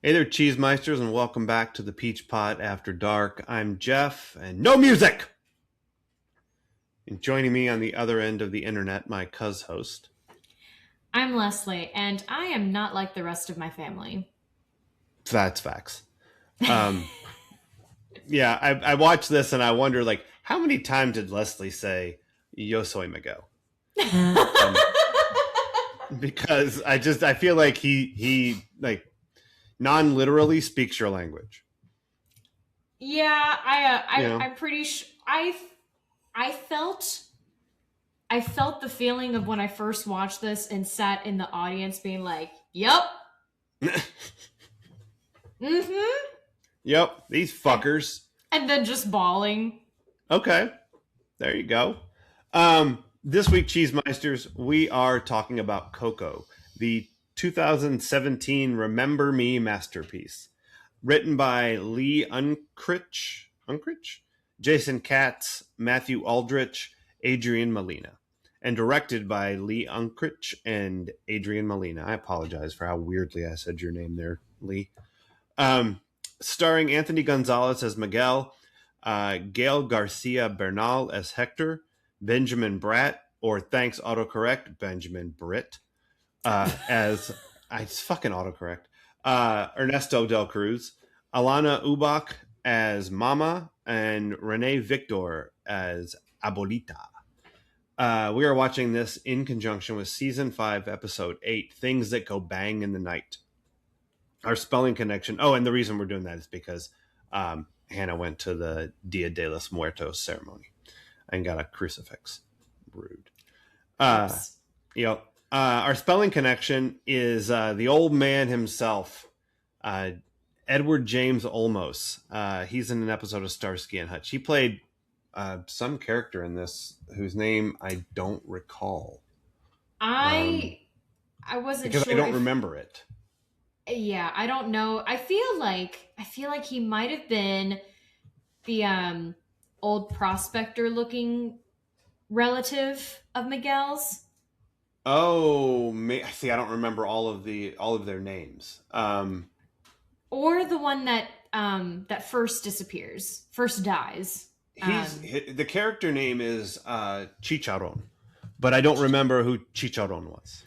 Hey there, Cheesemeisters, and welcome back to the Peach Pot After Dark. I'm Jeff, and no music! And joining me on the other end of the internet, my cuz-host. I'm Leslie, and I am not like the rest of my family. That's facts. Um, yeah, I watched this and I wonder, how many times did Leslie say, Yo soy Miguel? Um, because I feel like he non-literally speaks your language. Yeah, You know? I'm pretty sure. I felt, I felt the feeling of when I first watched this and sat in the audience, being like, "Yep, mm-hmm," Yep, these and fuckers. then just bawling. Okay. There you go. This week, Cheesemeisters, we are talking about Coco, the 2017 Remember Me masterpiece, written by Lee Unkrich, Jason Katz, Matthew Aldrich, Adrian Molina, and directed by Lee Unkrich and Adrian Molina. I apologize for how weirdly I said your name there, Lee. Um, Starring Anthony Gonzalez as Miguel, Gail Garcia Bernal as Hector, Benjamin Bratt, or thanks autocorrect, Benjamin Britt, as it's fucking autocorrect, Ernesto Del Cruz, Alana Ubach as Mama, and Renee Victor as Abuelita. We are watching this in conjunction with Season 5, Episode 8, Things That Go Bang in the Night. Our spelling connection. Oh, and the reason we're doing that is because Hannah went to the Dia de los Muertos ceremony and got a crucifix. Rude. Uh, Oops. our spelling connection is the old man himself, Edward James Olmos. He's in an episode of Starsky and Hutch. He played some character in this whose name I don't recall I I wasn't because I sure don't if. remember it. Yeah, I don't know. I feel like he might have been the old prospector looking relative of Miguel's. Oh, see, I don't remember all of their names. Or the one that first disappears, first dies. Um, The character name is Chicharron, but I don't remember who Chicharron was.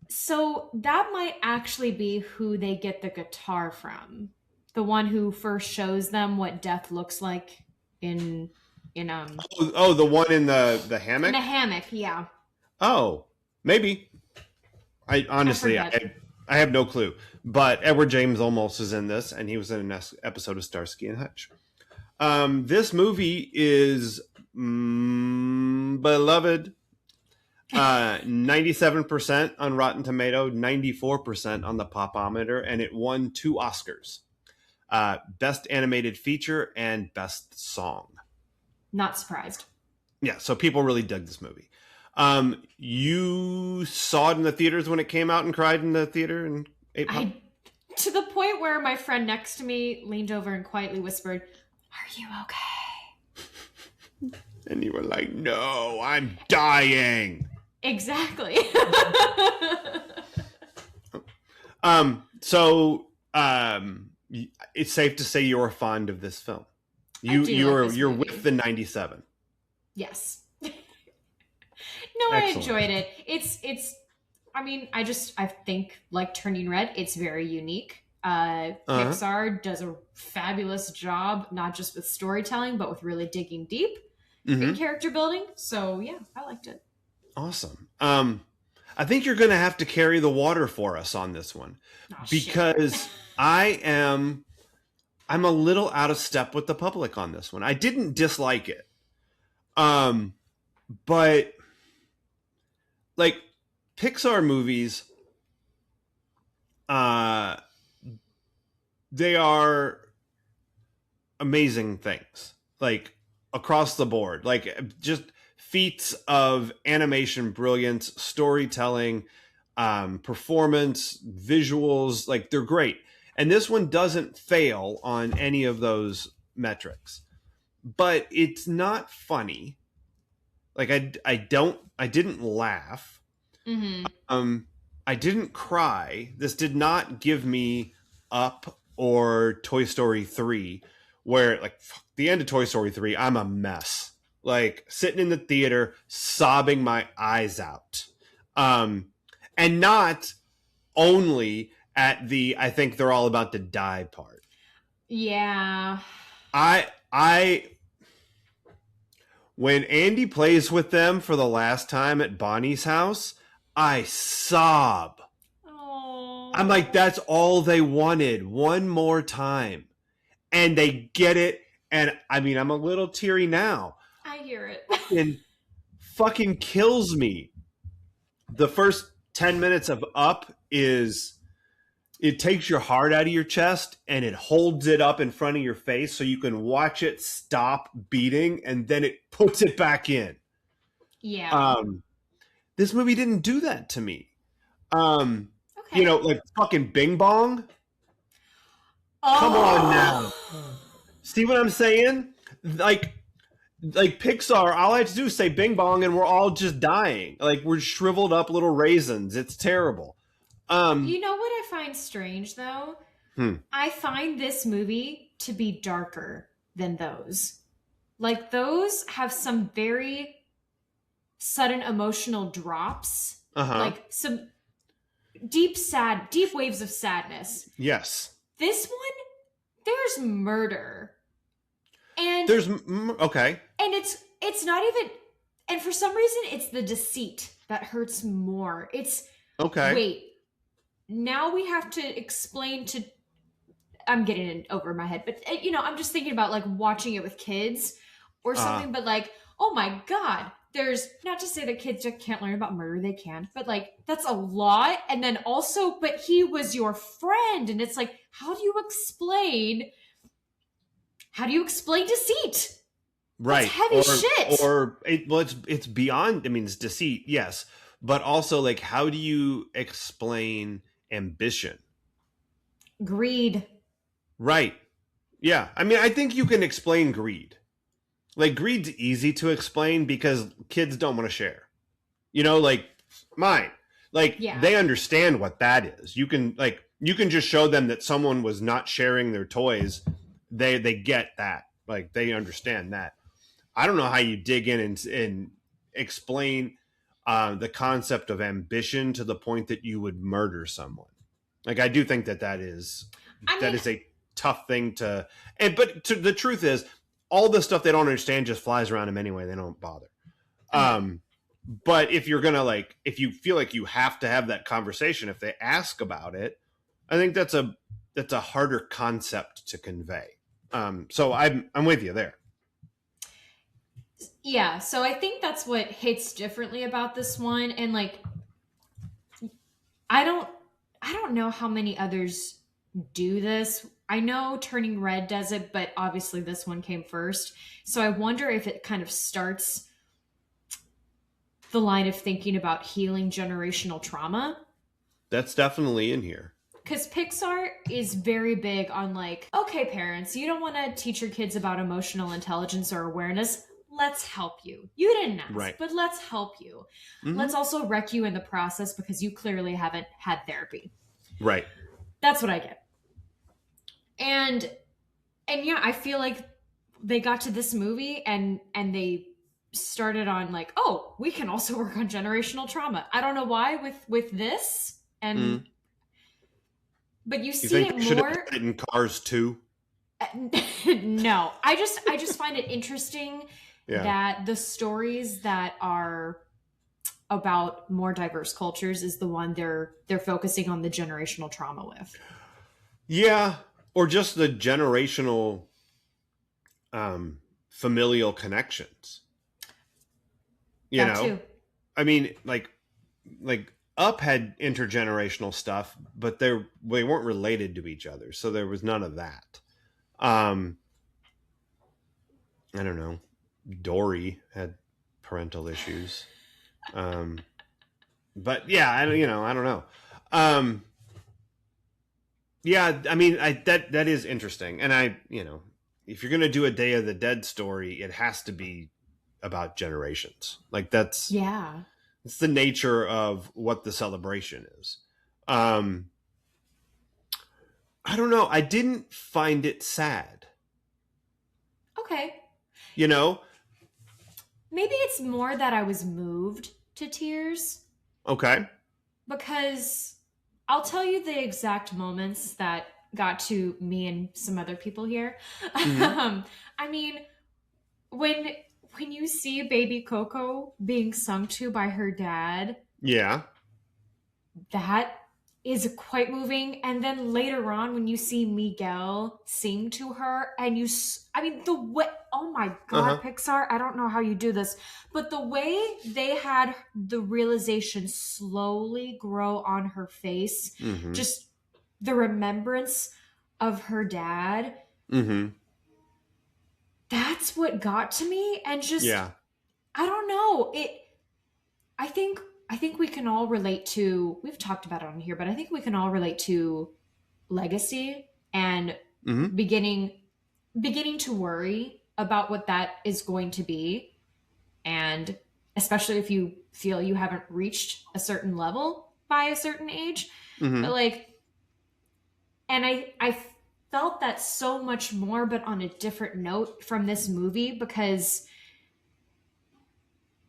so that might actually be who they get the guitar from. The one who first shows them what death looks like in in The one in the in a hammock. hammock. Yeah, Oh, maybe. I I honestly, forget. I have no clue. But Edward James almost is in this, and he was in an episode of Starsky and Hutch. This movie is beloved. 97% on Rotten Tomato, 94% on the Popometer, and it won 2 Oscars: Best Animated Feature and Best Song. Not surprised. Yeah, so people really dug this movie. You saw it in the theaters when it came out and cried in the theater and ate pop? I To the point where my friend next to me leaned over and quietly whispered, "Are you okay?" And you were like, no, I'm dying. Exactly. So it's safe to say you're fond of this film. I do like this You're with movie. the 97. Yes. No, I Excellent. enjoyed it. It's I mean, I think like Turning Red, it's very unique. Uh-huh. Pixar does a fabulous job, not just with storytelling, but with really digging deep in Mm-hmm. character building. So yeah, I liked it. Awesome. I think you're going to have to carry the water for us on this one Oh shit. because I'm a little out of step with the public on this one. I didn't dislike it. Um, but like Pixar movies, uh, they are amazing things, like across the board, like just feats of animation, brilliance, storytelling, performance, visuals. Like they're great, and this one doesn't fail on any of those metrics. But it's not funny. Like I didn't laugh. Hmm. Um, I didn't cry. This did not give me. Up or Toy Story 3, where like the end of Toy Story 3, I'm a mess. Like sitting in the theater, sobbing my eyes out. Um, and not only at the I think they're all about to die part. Yeah. I when Andy plays with them for the last time at Bonnie's house, I sob. I'm like, Oh, that's all they wanted. One more time. And they get it. And I mean, I'm a little teary now. I hear it. Fucking, fucking kills me. The first 10 minutes of Up is it takes your heart out of your chest and it holds it up in front of your face so you can watch it stop beating and then it puts it back in. Yeah. Um, this movie didn't do that to me. Okay. Like fucking Bing Bong. Come on now. Oh. See what I'm saying? Like Pixar, all I have to do is say Bing Bong, and we're all just dying. Like we're shriveled up little raisins. It's terrible. Um, You know what I find strange though? hmm, I find this movie to be darker than those. Like those have some very sudden emotional drops, uh huh. like some deep waves of sadness. Yes. This one, there's murder. And Okay. it's not even, and for some reason it's the deceit that hurts more. It's Okay. wait, now we have to explain to, I'm getting it over my head, but I'm just thinking about like watching it with kids or Uh, something, but like, oh my god, there's not to say that kids just can't learn about murder, they can, but like that's a lot. And then also, but he was your friend, and it's like, how do you explain deceit? That's right. heavy shit. It's beyond. I mean, it's deceit, yes, but also like, how do you explain ambition? Greed. Right. Yeah. I mean, I think you can explain greed. Like greed's easy to explain because kids don't want to share. Like mine. Like Yeah. they understand what that is. You can just show them that someone was not sharing their toys. They get that. Like they understand that. I don't know how you dig in and explain the concept of ambition to the point that you would murder someone. Like I do think that is I that mean, is a tough thing to. The truth is, all the stuff they don't understand just flies around them anyway. They don't bother. okay. Um, but if you're gonna if you feel like you have to have that conversation, if they ask about it, I think that's a harder concept to convey. So I'm with you there. Yeah, so I think that's what hits differently about this one. And like, I don't I don't know how many others do this. I know Turning Red does it, but obviously this one came first. So I wonder if it kind of starts the line of thinking about healing generational trauma. That's definitely in here. Because Pixar is very big on like, okay, parents, you don't want to teach your kids about emotional intelligence or awareness. Let's help you. You didn't ask, Right. but let's help you. Hmm. Let's also wreck you in the process because you clearly haven't had therapy. Right. That's what I get. And yeah, I feel like they got to this movie and they started on like, oh, we can also work on generational trauma. I don't know why with this, and Mm. but you You see think it they should have more. done it in Cars too? No, I just find it interesting Yeah. that the stories that are about more diverse cultures is the one they're focusing on the generational trauma with. Yeah. Or just the generational familial connections. You That know? too. I mean, like Up had intergenerational stuff, but they weren't related to each other, so there was none of that. Um, I don't know. Dory had parental issues, um, but yeah, I don't know. Um, yeah, I mean, that is interesting, and if you're gonna do a Day of the Dead story, it has to be about generations. Like that's Yeah. it's the nature of what the celebration is. Um, I don't know. I didn't find it sad. Okay. You know? Maybe it's more that I was moved to tears Okay. because I'll tell you the exact moments that got to me and some other people here. Mm-hmm. I mean, when when you see baby Coco being sung to by her dad, Yeah. that is quite moving. And then later on, when you see Miguel sing to her, and I mean, the way, oh my God, Uh-huh. Pixar, I don't know how you do this, but the way they had the realization slowly grow on her face, Mm-hmm. just the remembrance of her dad, Mm-hmm. that's what got to me. And just, Yeah. I don't know, I think I think we can all relate to, we've talked about it on here, but I think we can all relate to legacy and Mm-hmm. beginning beginning to worry about what that is going to be, and especially if you feel you haven't reached a certain level by a certain age. But Mm-hmm. like, and I felt that so much more, but on a different note from this movie, because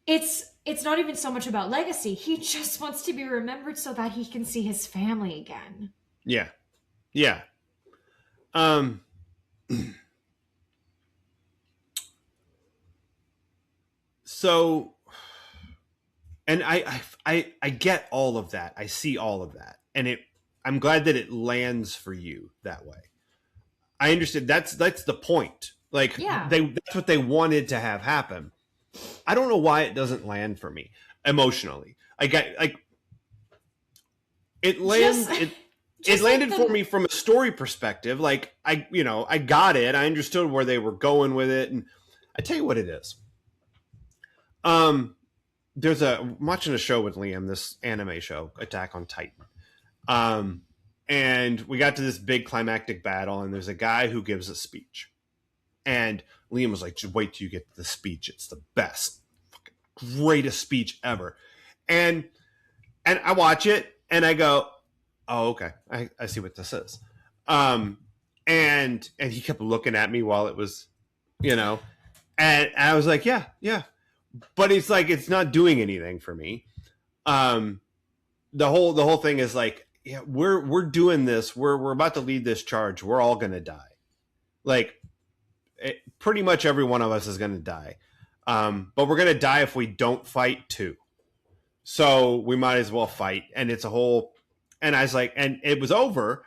it's not even so much about legacy. He just wants to be remembered so that he can see his family again. Yeah. Yeah. Um so and I get all of that. I see all of that. And I'm glad that it lands for you that way. I understand that's the point. Like Yeah. that's what they wanted to have happen. I don't know why it doesn't land for me emotionally. Like it Just land it just like landed for the me from a story perspective. Like I got it. I understood where they were going with it, and I tell you what it is. Um, I'm watching a show with Liam, this anime show, Attack on Titan. Um, and we got to this big climactic battle, and there's a guy who gives a speech, and Liam was like, "Just wait till you get to the speech. It's the best, fucking greatest speech ever." And I watch it, and I go, "Oh, okay, I see what this is." Um, and he kept looking at me while it was, you know, and I was like, "Yeah, yeah," but it's like it's not doing anything for me. Um, the whole thing is like, yeah, we're doing this. We're about to lead this charge. We're all gonna die. Like pretty much every one of us is gonna die. But we're gonna die if we don't fight too. So we might as well fight. And it's a whole. And I was like, and it was over.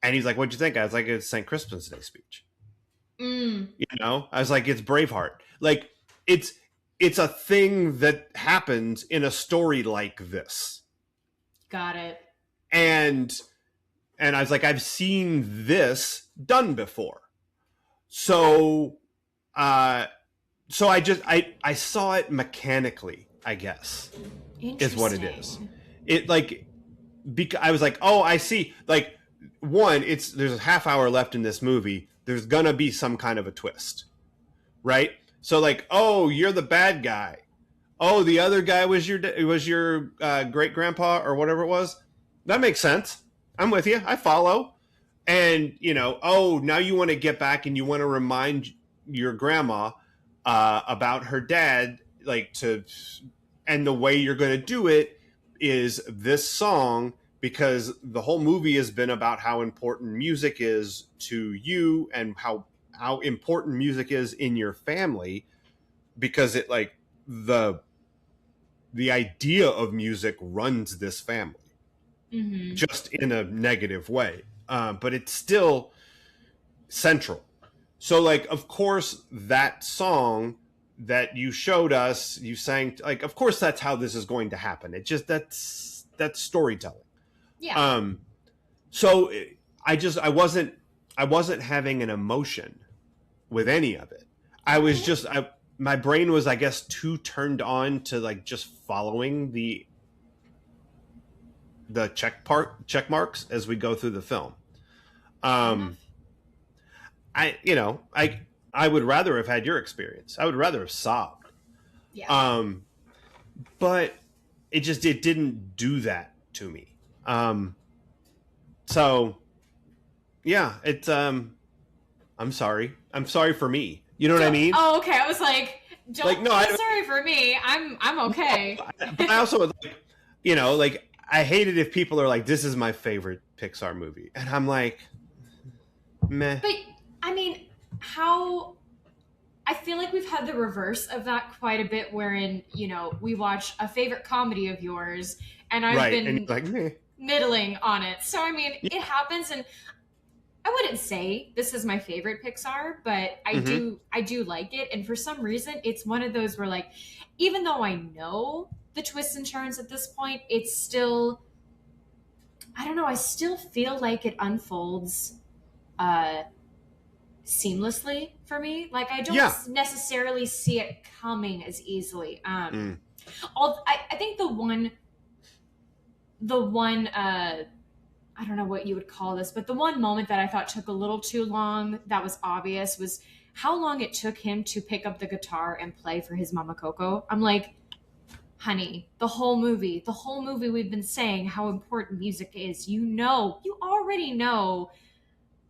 And he's like, "What'd you think?" I was like, "It's St. Crispin's Day speech." mm, I was like, "It's Braveheart." Like it's it's a thing that happens in a story like this. got it. And I was like, I've seen this done before. So uh I saw it mechanically, I guess, is what it is. Interesting. It like I was like, "Oh, I see." Like one, it's there's a half hour left in this movie. There's gonna be some kind of a twist, right? So like, "Oh, you're the bad guy. Oh, the other guy was your great grandpa or whatever it was." That makes sense. I'm with you. I follow. And oh, now you want to get back and you want to remind your grandma about her dad, like to, and the way you're going to do it is this song, because the whole movie has been about how important music is to you and how important music is in your family, because it like the idea of music runs this family, Mm-hmm. just in a negative way, but it's still central. So like, of course, that song that you showed us, you sang, like, of course that's how this is going to happen. It just that's storytelling. Yeah. um so I wasn't having an emotion with any of it. I was Okay. just my brain was, I guess, too turned on to like just following the check marks as we go through the film. Fair um enough. I would rather have had your experience. I would rather have sobbed. Yeah. um but it didn't do that to me. So Yeah, it's I'm sorry. I'm sorry for me. You know what I mean? Oh, okay. I was like, Like, don't no, feel I sorry for me. I'm okay. but I also like, like I hate it if people are like, "This is my favorite Pixar movie," and I'm like, meh. But I mean, how I feel like we've had the reverse of that quite a bit, wherein, we watch a favorite comedy of yours, and I've Right, and been you're like, meh. middling on it. So, I mean, Yeah. it happens, and I wouldn't say this is my favorite Pixar, but I Mm-hmm. do I do like it, and for some reason, it's one of those where, like, even though I know the twists and turns at this point, it's still, I don't know, I still feel like it unfolds uh seamlessly for me. Like, I don't Yeah. necessarily see it coming as easily. Mm. I think the one I don't know what you would call this, but the one moment that I thought took a little too long, that was obvious, was how long it took him to pick up the guitar and play for his mama Coco. I'm like, honey, the whole movie we've been saying how important music is. You already know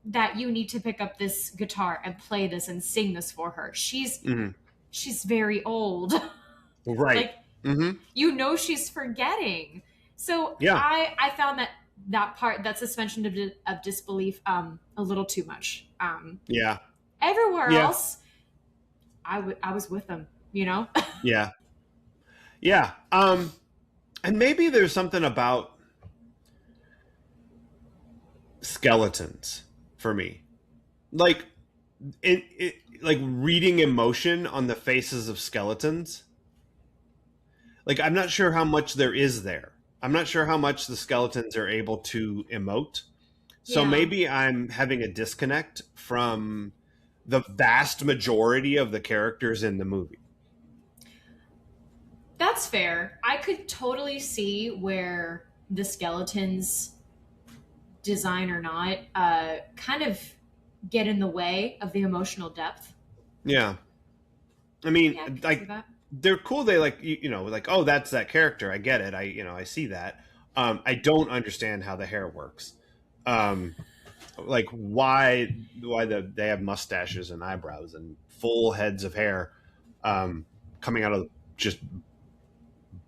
that you need to pick up this guitar and play this and sing this for her. Mm. She's very old. Right. Like, Mm-hmm. she's forgetting. So Yeah. I found that part, that suspension of disbelief, a little too much. Yeah. Everywhere Yeah. else, I was with them. You know. Yeah. Yeah. And maybe there's something about skeletons for me, like like reading emotion on the faces of skeletons. Like, I'm not sure how much there is there. I'm not sure how much the skeletons are able to emote. So Yeah, maybe I'm having a disconnect from the vast majority of the characters in the movie. that's fair. I could totally see where the skeletons, design or not, kind of get in the way of the emotional depth. Yeah. I mean, Yeah, I could see like, that. they're cool. They like, like, oh, that's that character. I get it. I see that. I don't understand how the hair works. Um, like, why they have mustaches and eyebrows and full heads of hair, um, coming out of just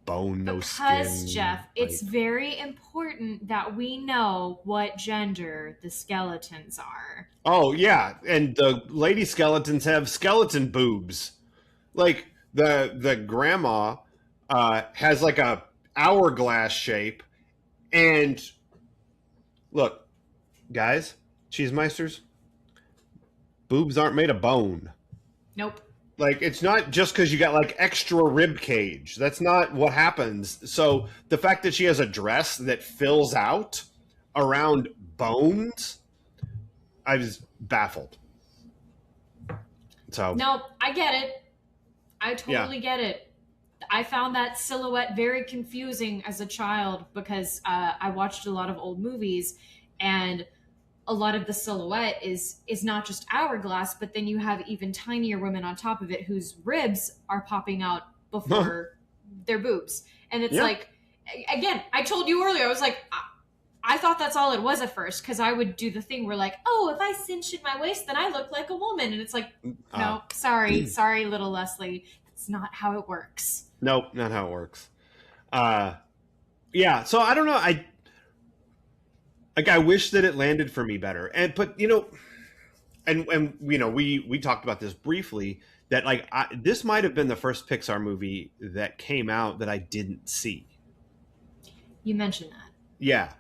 bone, no Because, skin. Jeff, it's Like, very important that we know what gender the skeletons are. oh yeah, and the lady skeletons have skeleton boobs. Like, the grandma has like a hourglass shape. And look, guys, cheesemeisters, boobs aren't made of bone. Nope. Like, it's not just because you got like extra rib cage. That's not what happens. So the fact that she has a dress that fills out around bones, I was baffled. So Nope, I get it. I yeah. totally get it. I found that silhouette very confusing as a child because I watched a lot of old movies, and a lot of the silhouette is not just hourglass, but then you have even tinier women on top of it whose ribs are popping out before their boobs. And it's Yeah. like, again, I told you earlier, I was like, I thought that's all it was at first, because I would do the thing where, like, oh, if I cinched my waist, then I look like a woman. And it's like, Uh, no, sorry, little Leslie. That's not how it works. nope, not how it works. Uh, yeah. So I don't know. I wish that it landed for me better. And but and we talked about this briefly, that like this might have been the first Pixar movie that came out that I didn't see. You mentioned that. Yeah.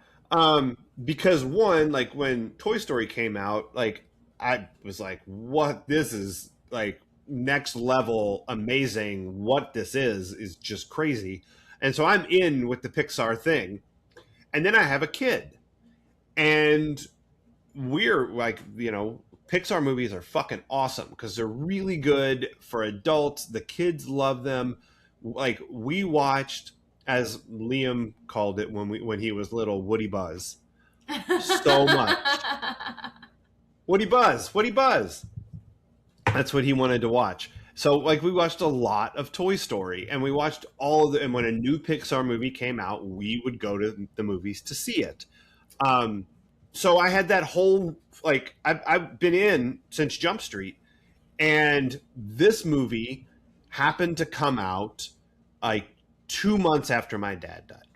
Because one, like when Toy Story came out, like I was like, what, this is like next level amazing. What this is just crazy. And so I'm in with the Pixar thing. And then I have a kid. And we're like, Pixar movies are fucking awesome because they're really good for adults. The kids love them. Like, we watched, as Liam called it when he was little, Woody Buzz so much. Woody Buzz, Woody Buzz. That's what he wanted to watch. So like, we watched a lot of Toy Story, and we watched all of the. And when a new Pixar movie came out, we would go to the movies to see it. Um, so I had that whole like I've been in since Jump Street, and this movie happened to come out like 2 months after my dad died.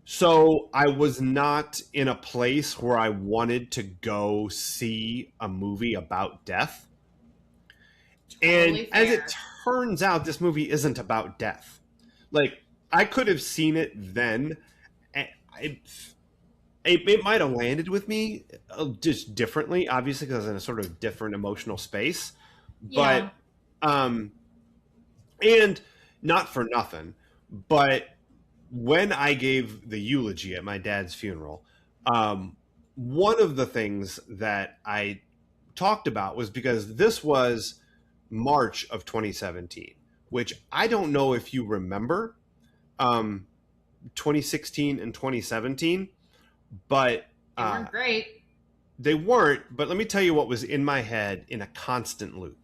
So I was not in a place where I wanted to go see a movie about death. And Totally as it fair. turns out, this movie isn't about death. Like, I could have seen it then. And it might have landed with me just differently, obviously, because I'm in a sort of different emotional space. But, Yeah. um, and not for nothing, but when I gave the eulogy at my dad's funeral, one of the things that I talked about was because this was March of 2017, which I don't know if you remember, um, 2016 and 2017, but They uh, weren't great. they weren't. But let me tell you what was in my head in a constant loop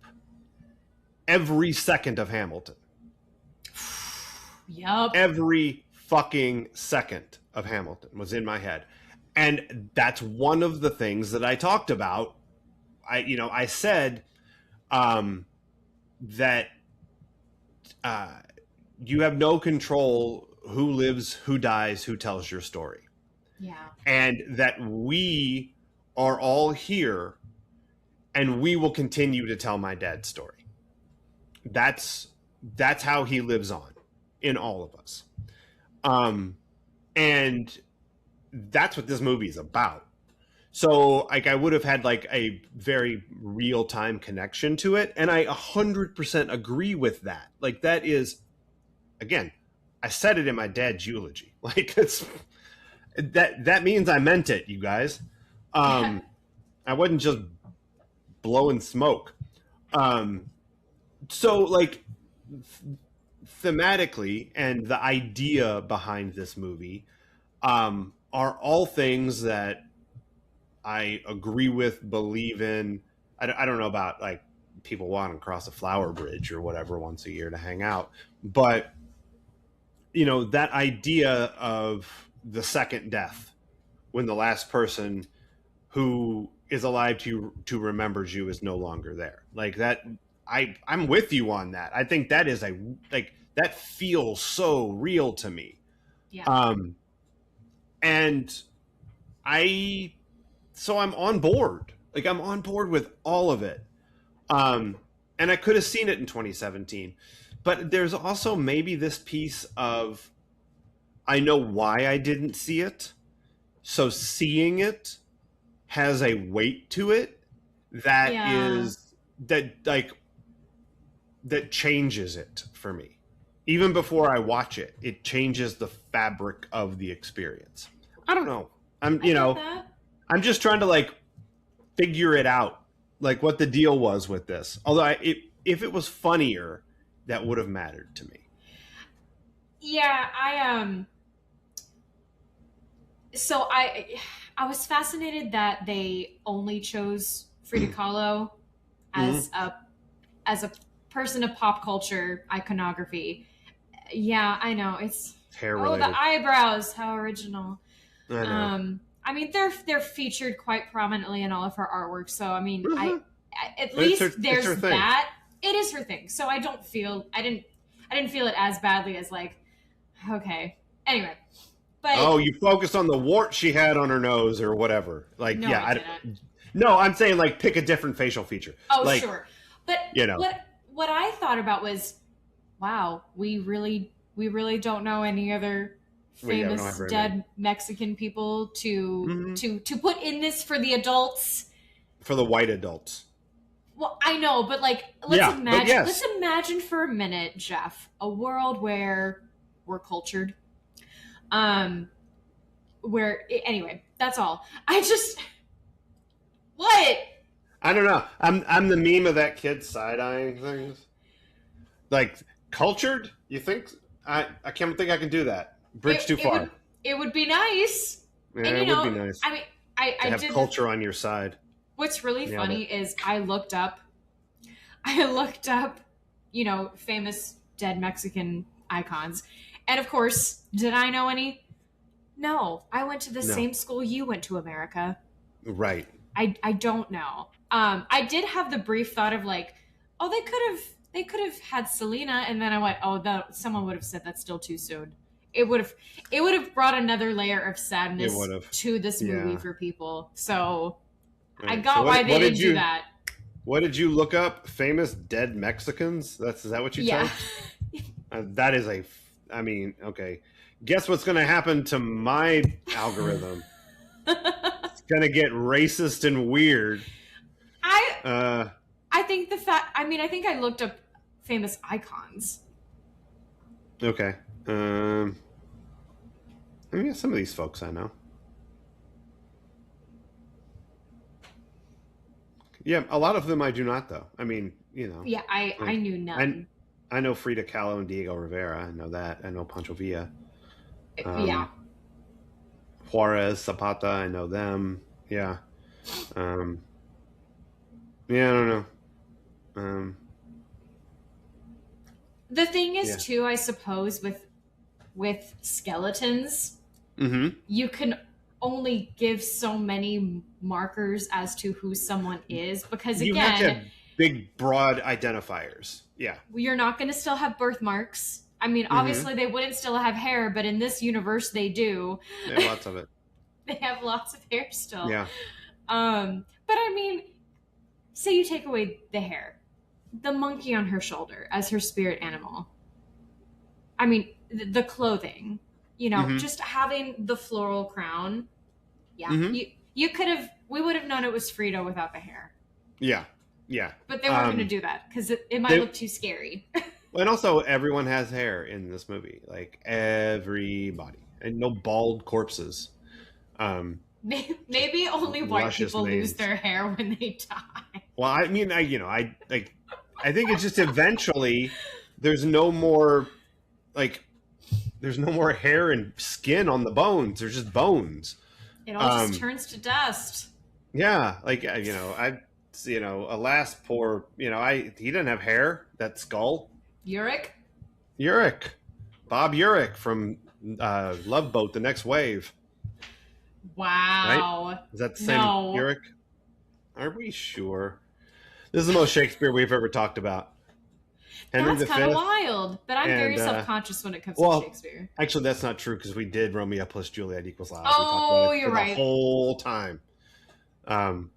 every second of Hamilton. Yup. Every fucking second of Hamilton was in my head. And that's one of the things that I talked about. I said that uh, you have no control who lives, who dies, who tells your story. Yeah. And that we are all here and we will continue to tell my dad's story. That's that's how he lives on in all of us. Um, and that's what this movie is about. So like I would have had like a very real time connection to it, and I 100% agree with that. Like that is again, I said it in my dad's eulogy. Like it's that means I meant it, you guys. Um, I wasn't just blowing smoke. Um, so like thematically and the idea behind this movie are all things that I agree with, believe in. I don't know about like people wanting to cross a flower bridge or whatever once a year to hang out, but that idea of the second death when the last person who is alive to remembers you is no longer there, like that. I'm with you on that. I think that is a like that feels so real to me. Yeah. Um, and I so I'm on board. Like I'm on board with all of it. Um, and I could have seen it in 2017, but there's also maybe this piece of I know why I didn't see it. So seeing it has a weight to it that Yeah. is that like that changes it for me. Even before I watch it, it changes the fabric of the experience. I don't know. I'm I get that. I'm just trying to like figure it out, like what the deal was with this. Although if it was funnier, that would have mattered to me. Yeah, so I was fascinated that they only chose Frida Kahlo Mm-hmm. as a person of pop culture iconography. Yeah, I know. It's Hair oh, the related. eyebrows, how original. I know. I mean they're featured quite prominently in all of her artwork. So I mean, Mm-hmm. at It's least it's there's her thing. that. It is her thing. So I didn't feel it as badly as like okay. Anyway, but Oh, you focused on the wart she had on her nose or whatever. Like, no, yeah, I didn't. no, I'm saying like pick a different facial feature. Oh, Like, sure. But you know, what I thought about was, wow, we really don't know any other we don't famous have very many. dead Mexican people to Mm-hmm. to to put in this for the adults. For the white adults. Well, I know, but like Yeah, but let's yes. imagine for a minute, Jeff, a world where we're cultured. Um anyway, that's all. I just what? I don't know. I'm the meme of that kid side eyeing things. Like cultured? You think? I can't think I can do that. Bridge too It would far. be nice. And Yeah, it would be nice I mean, I to I have did this. culture on your side. What's really Nailed it. funny is I looked up, famous dead Mexican icons. And of course, did I know any? No. I went to the No. same school you went to, America. Right. I don't know. I did have the brief thought of like, oh, they could have had Selena, and then I went, oh, that someone would have said that's still too soon. It would have it would have brought another layer of It would sadness have. to this movie Yeah. for people. So All I right. So got why they what did didn't do you that. what did you look up? Famous dead Mexicans? Is that what you Yeah. typed? That is a. I mean, okay. Guess what's going to happen to my algorithm? It's going to get racist and weird. I Uh, I think the fact I mean I think I looked up famous icons. okay. Um, I mean, some of these folks I know. Yeah, a lot of them I do not, though. I mean, Yeah, I like knew I none. I know Frida Kahlo and Diego Rivera. I know that. I know Pancho Villa. Yeah. Um, Juarez, Zapata. I know them. Yeah. Um, yeah, I don't know. Um, The thing is yeah. too, I suppose with skeletons, Mm-hmm. you can only give so many markers as to who someone is because You have to again, have big, broad identifiers. Yeah. you're not going to still have birthmarks. I mean, Mm-hmm. obviously they wouldn't still have hair, but in this universe they do. They have lots of it. They have lots of hair still. Yeah. But I mean, say you take away the hair, the monkey on her shoulder as her spirit animal. I mean, the clothing, Mm-hmm. just having the floral crown. Yeah, Mm-hmm. you could have. We would have known it was Frito without the hair, Yeah. Yeah. but they weren't going to do that because it might They look too scary. and also everyone has hair in this movie, like everybody, and no bald corpses. Um, Maybe only white luscious people lose manes. their hair when they die. Well, I mean, I like, I think it's just eventually there's no more like there's no more hair and skin on the bones. There's just bones. It all just Um, turns to dust. yeah, like alas, poor, he didn't have hair. That skull, Uric? Urich, Bob Urich from Love Boat: The Next Wave, right? Wow. Is that the same No. Urich? Are we sure? This is the most Shakespeare we've ever talked about. Henry That's the kind of Fifth, wild. But I'm very and self conscious when it comes to well, Shakespeare. actually, that's not true because we did Romeo plus Juliet equals Lies. We talked about Oh, it you're for the right. whole time. Um,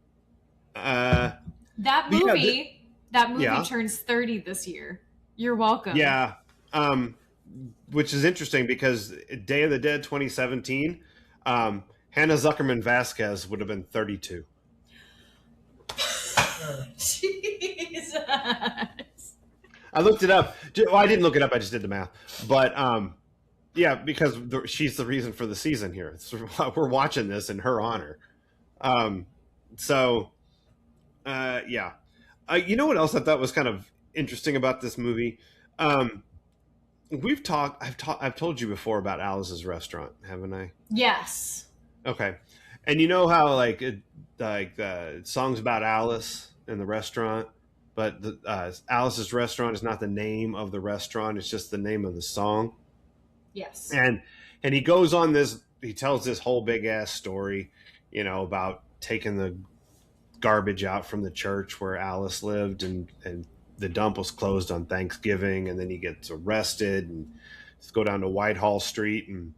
uh, That but yeah, movie, that movie yeah, turns 30 this year. You're welcome. yeah. Um, which is interesting because Day of the Dead 2017, Hannah Zuckerman Vasquez would have been 32. Jesus. I looked it up. Well, I didn't look it up. I just did the math. But yeah, because she's the reason for the season here. We're watching this in her honor. Um, so yeah. You know what else I thought was kind of interesting about this movie? Um, we've talked. I've told you before about Alice's restaurant, haven't I? Yes. Okay. And you know how like the songs about Alice in the restaurant, but Alice's restaurant is not the name of the restaurant; it's just the name of the song. Yes. And he goes on this. He tells this whole big ass story, about taking the garbage out from the church where Alice lived, and the dump was closed on Thanksgiving, and then he gets arrested and go down to Whitehall Street and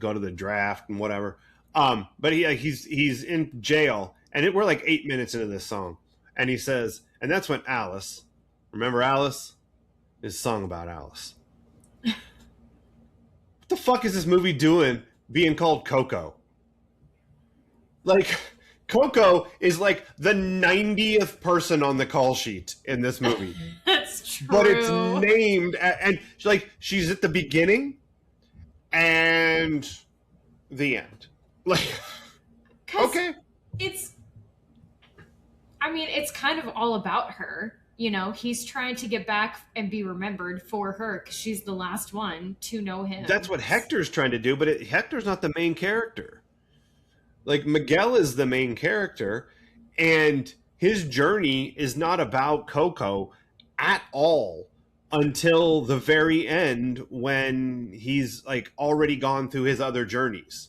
go to the draft and whatever. But he's in jail, and we're like 8 minutes into this song, and he says, and that's when Alice, remember Alice, is a song about Alice. What the fuck is this movie doing being called Coco? Like, Coco is like the 90th person on the call sheet in this movie, That's but it's true. named and she's at the beginning and the end. Like, Because okay, it's, I mean, it's kind of all about her. He's trying to get back and be remembered for her because she's the last one to know that's him. what Hector's trying to do, but Hector's not the main character. Like, Miguel is the main character, and his journey is not about Coco at all until the very end when he's like already gone through his other journeys.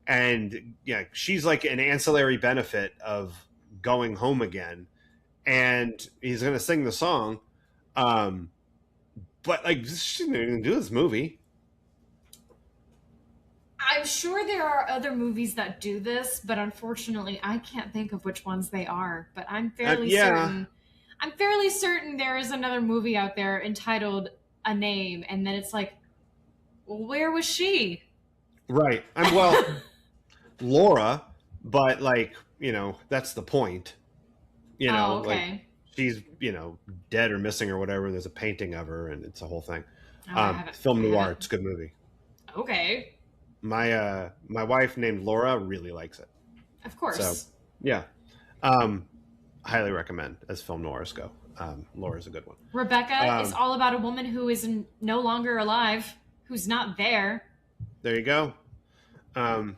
and yeah, she's like an ancillary benefit of going home again, and he's gonna sing the song. Um, but like, she didn't even do this movie. I'm sure there are other movies that do this, but unfortunately, I can't think of which ones they are. But I'm fairly Yeah, certain. I'm fairly certain there is another movie out there entitled A Name, and then it's like, well, where was she? right. I'm well, Laura, but like, that's the point. Oh, Like okay. she's dead or missing or whatever. There's a painting of her, and it's a whole thing. Oh, I haven't. Film I noir. haven't. It's a good movie. Okay, My wife named Laura really likes it. of So course. yeah, um, highly recommend as film noirs go. Laura's a good one. Rebecca is Um, all about a woman who is no longer alive, who's not there. there you go. Um,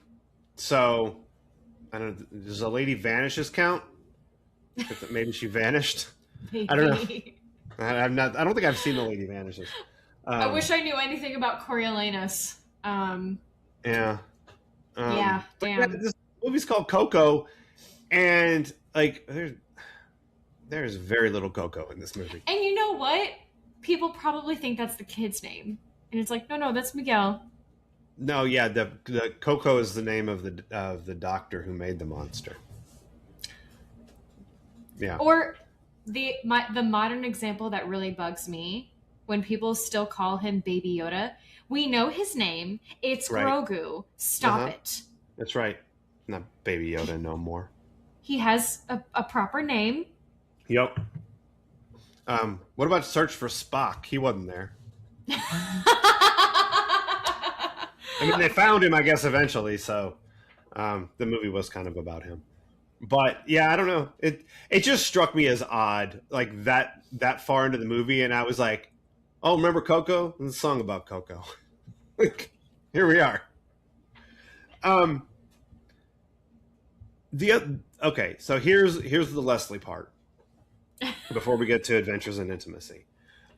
so I don't know. Does a lady vanishes count? Maybe she vanished. I don't know. Maybe. I'm not. I don't think I've seen the lady vanishes. I Um, wish I knew anything about Coriolanus. yeah. Yeah, But yeah, damn. this movie's called Coco, and like there's very little Coco in this movie. And you know what? People probably think that's the kid's name. And it's like, no, no, that's Miguel. No, yeah, the Coco is the name of the doctor who made the monster. Yeah, Or the modern example that really bugs me when people still call him Baby Yoda. We know his name. It's right. Grogu. Uh Stop huh. it. That's right. Not Baby Yoda no more. He has a proper name. Yep. What about Search for Spock? He wasn't there. I mean, they found him, I guess, eventually. So the movie was kind of about him. But yeah, I don't know. It just struck me as odd, like that far into the movie, and I was like, "Oh, remember Coco? There's a song about Coco." Like, here we are. Um, okay, so here's the Leslie part before we get to Adventures in Intimacy,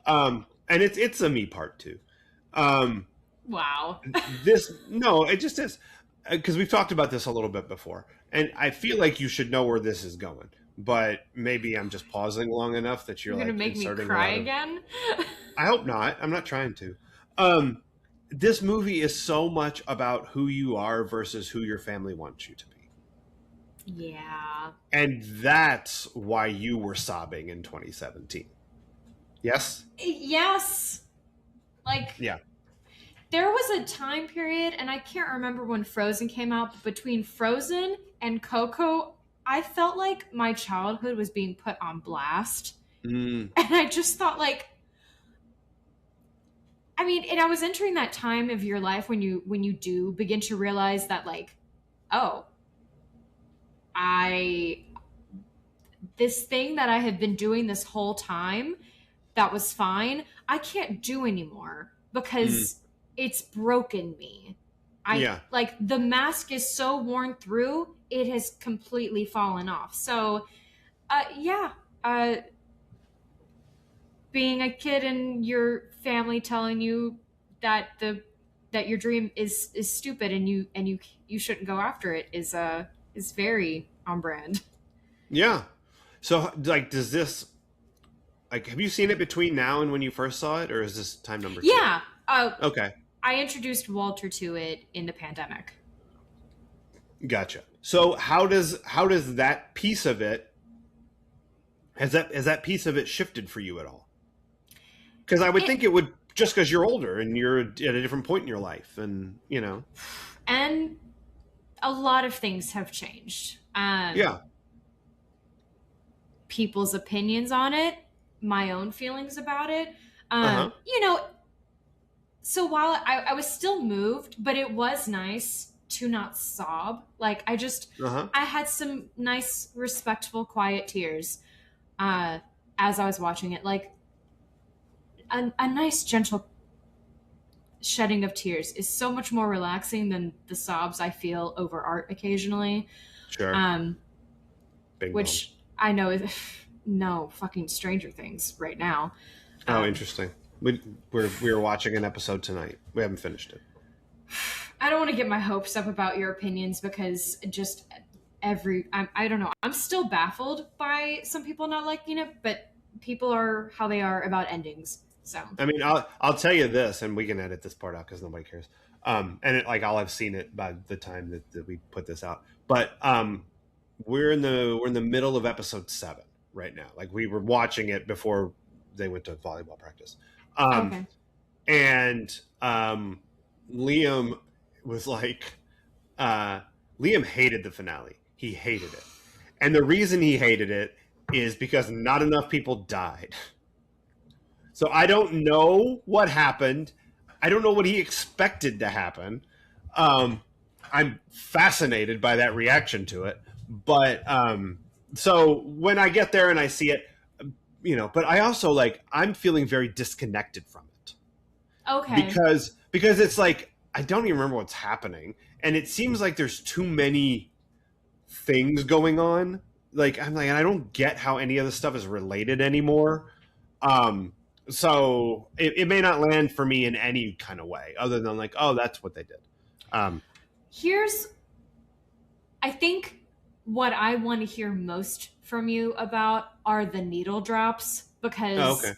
and it's a me part too. Um, Wow. this no, it just is because we've talked about this a little bit before, and I feel like you should know where this is going, but maybe I'm just pausing long enough that you're You're gonna like make me inserting a cry lot of. again? I hope not. I'm not trying to. Um, this movie is so much about who you are versus who your family wants you to be. Yeah. And that's why you were sobbing in 2017. Yes? Yes. Like, Yeah. there was a time period, and I can't remember when Frozen came out, but between Frozen and Coco, I felt like my childhood was being put on blast. Mm, And I just thought, like, I mean, and I was entering that time of your life when you do begin to realize that, like, oh, I this thing that I have been doing this whole time that was fine, I can't do anymore mm, because it's broken me. I yeah. like the mask is so worn through, it has completely fallen off. So, yeah, uh, being a kid and your family telling you that that your dream is stupid and you shouldn't go after it is very on brand. Yeah. So, like, does this, like, have you seen it between now and when you first saw it, or is this time number two? Yeah, Okay. I introduced Walter to it in the pandemic. Gotcha. So, how does that piece of it, has that piece of it shifted for you at all? Because I would It think it would, just because you're older and you're at a different point in your life, and and a lot of things have changed. yeah. People's opinions on it, my own feelings about it. Uh huh. You know, so while I was still moved, but it was nice to not sob. Like Uh huh. I had some nice, respectful, quiet tears uh, as I was watching it. Like a nice, gentle shedding of tears is so much more relaxing than the sobs I feel over art occasionally. Sure. Um, Bing bong. which I know is no fucking Stranger Things right now. Oh, Um, interesting. We were watching an episode tonight. We haven't finished it. I don't want to get my hopes up about your opinions because just I don't know. I'm still baffled by some people not liking it, but people are how they are about endings. So, I mean, I'll tell you this, and we can edit this part out because nobody cares. And I'll have seen it by the time that we put this out. But we're in the middle of episode 7 right now. Like we were watching it before they went to volleyball practice. Um, okay. and Liam was like, uh, Liam hated the finale. He hated it, and the reason he hated it is because not enough people died. So I don't know what happened. I don't know what he expected to happen. Um, I'm fascinated by that reaction to it. But so when I get there and I see it, but I also I'm feeling very disconnected from it Okay. because it's like I don't even remember what's happening, and it seems like there's too many things going on. And I don't get how any of this stuff is related anymore. Um, so it may not land for me in any kind of way other than like, oh, that's what they did. Um, Here's I think what I want to hear most from you about are the needle drops oh, okay, because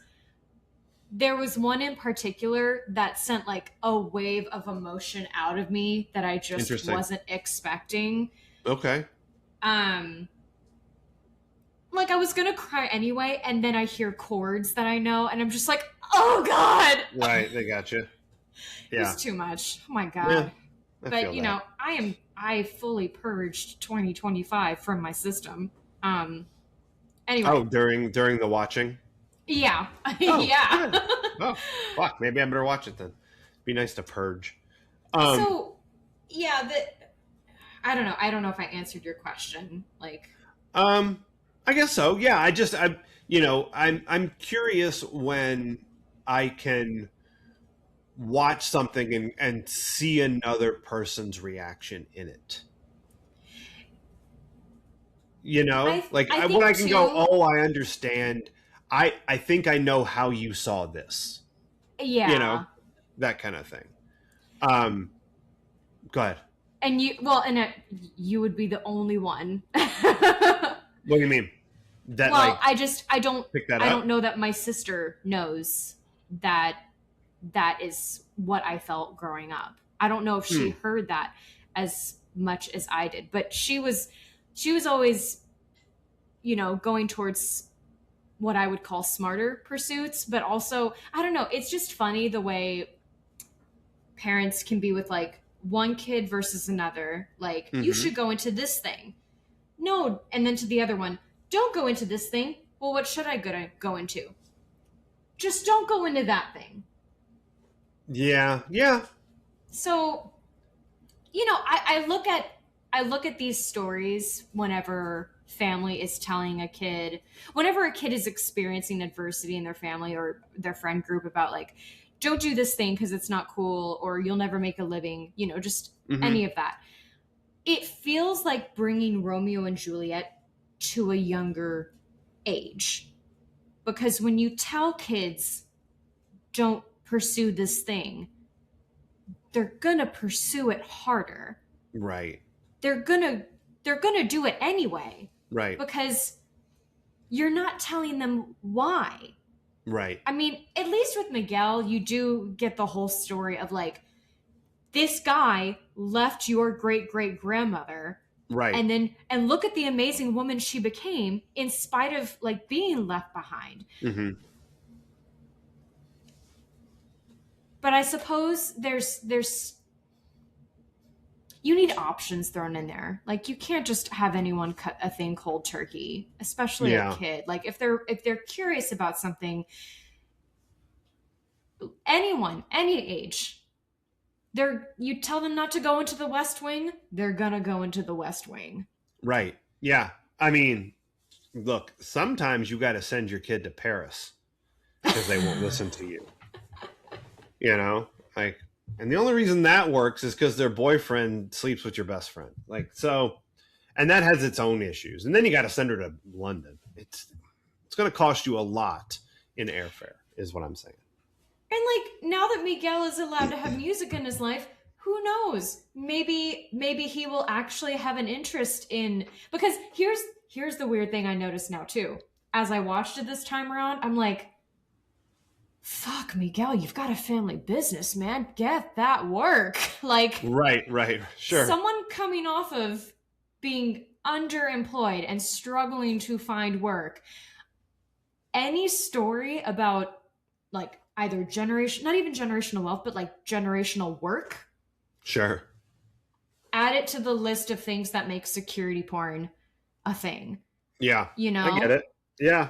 there was one in particular that sent like a wave of emotion out of me that I just interesting. wasn't expecting. Okay, Um like I was gonna cry anyway, and then I hear chords that I know, and I'm just like, oh god, right, they got you. it Yeah, was too much. Oh my yeah, god. I But feel that. I fully purged 2025 from my system. Um Oh, anyway, during the watching. yeah. Oh, Yeah. good. Oh, fuck. Maybe I better watch it then. Be nice to purge. Um, So, yeah, I don't know. I don't know if I answered your question. Like, um, I guess so. Yeah, I'm curious when I can watch something and see another person's reaction in it. I When think I can go, too. oh, I understand. I think I know how you saw this. You know, Yeah. that kind of thing. Um, Go ahead. And you would be the only one. What do you mean? That Well, I don't pick that I up? don't know that my sister knows that that is what I felt growing up. I don't know if she Hmm. heard that as much as I did, but she was always, going towards what I would call smarter pursuits, but also, I don't know, it's just funny the way parents can be with like one kid versus another. Like, you Mm-hmm. should go into this thing. No, and then to the other one, don't go into this thing. Well, what should I go into? Just don't go into that thing. Yeah. Yeah. So, I look at these stories whenever a kid is experiencing adversity in their family or their friend group about like, don't do this thing because it's not cool or you'll never make a living, just Mm-hmm. any of that. It feels like bringing Romeo and Juliet to a younger age. Because when you tell kids, don't pursue this thing, they're gonna pursue it harder. Right. They're gonna they're gonna do it anyway Right. because you're not telling them why. Right. I mean, at least with Miguel, you do get the whole story of like, this guy left your great great grandmother Right. and look at the amazing woman she became in spite of like being left behind. Mm-hmm. But I suppose there's you need options thrown in there. Like, you can't just have anyone cut a thing cold turkey, especially a Yeah. kid. Like, if they're curious about something, anyone, any age, you tell them not to go into the West Wing, they're gonna go into the West Wing. Right. Yeah. I mean, look, sometimes you got to send your kid to Paris because they won't listen to you. You know, like, and the only reason that works is because their boyfriend sleeps with your best friend. And that has its own issues. And then you got to send her to London. It's going to cost you a lot in airfare, is what I'm saying. And like, now that Miguel is allowed to have music in his life, who knows? Maybe he will actually have an interest in, because here's the weird thing I noticed now too. As I watched it this time around, I'm like, fuck, Miguel, you've got a family business, man. Get that work. Like, Right, sure. someone coming off of being underemployed and struggling to find work, any story about like either generation, not even generational wealth, but like generational work, Sure. add it to the list of things that make security porn a thing, Yeah, you I get know? it. Yeah.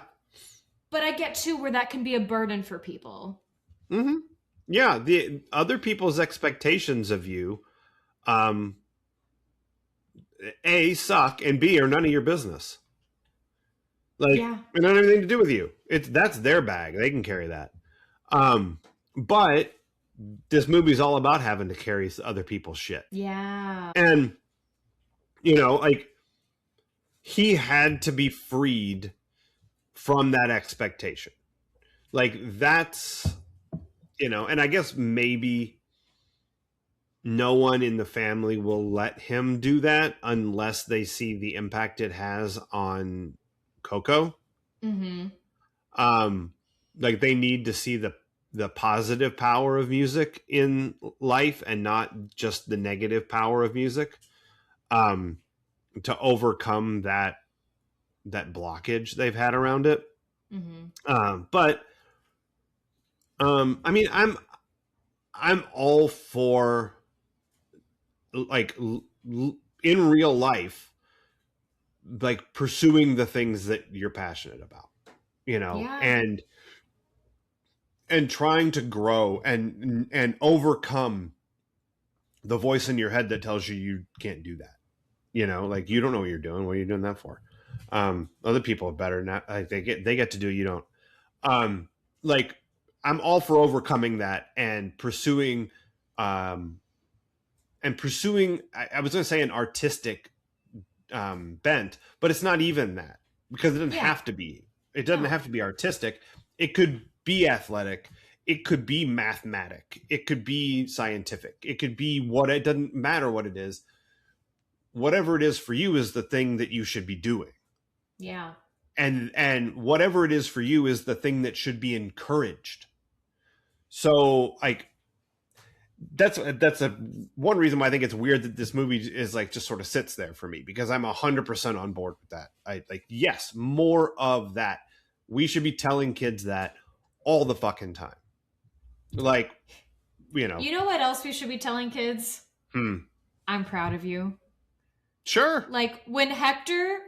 But I get too where that can be a burden for people. Hmm. Yeah, the other people's expectations of you, um, A, suck, and B, are none of your business. Like, Yeah. it don't have anything to do with you. That's their bag. They can carry that. Um, but this movie's all about having to carry other people's shit. Yeah. And, like, he had to be freed from that expectation. Like, that's, and I guess maybe no one in the family will let him do that unless they see the impact it has on Coco. Mm-hmm. Um, like, they need to see the positive power of music in life and not just the negative power of music, to overcome that blockage they've had around it. Mm-hmm. But I mean, I'm all for, like, in real life, like, pursuing the things that you're passionate about, Yeah. and trying to grow and overcome the voice in your head that tells you can't do that. Like, you don't know what you're doing. What are you doing that for? Other people are better. Not like they get to do. You don't. Like, I'm all for overcoming that and pursuing, um, I was going to say an artistic, bent, but it's not even that, because it doesn't Yeah. have to be. It doesn't No. have to be artistic. It could be athletic. It could be mathematic. It could be scientific. It could be what. It doesn't matter what it is. Whatever it is for you is the thing that you should be doing. Yeah. And whatever it is for you is the thing that should be encouraged. So, like, that's a one reason why I think it's weird that this movie is, like, just sort of sits there for me, because I'm 100% on board with that. I like, yes, more of that. We should be telling kids that all the fucking time. Like, You know what else we should be telling kids? hmm, I'm proud of you. sure. Like when Hector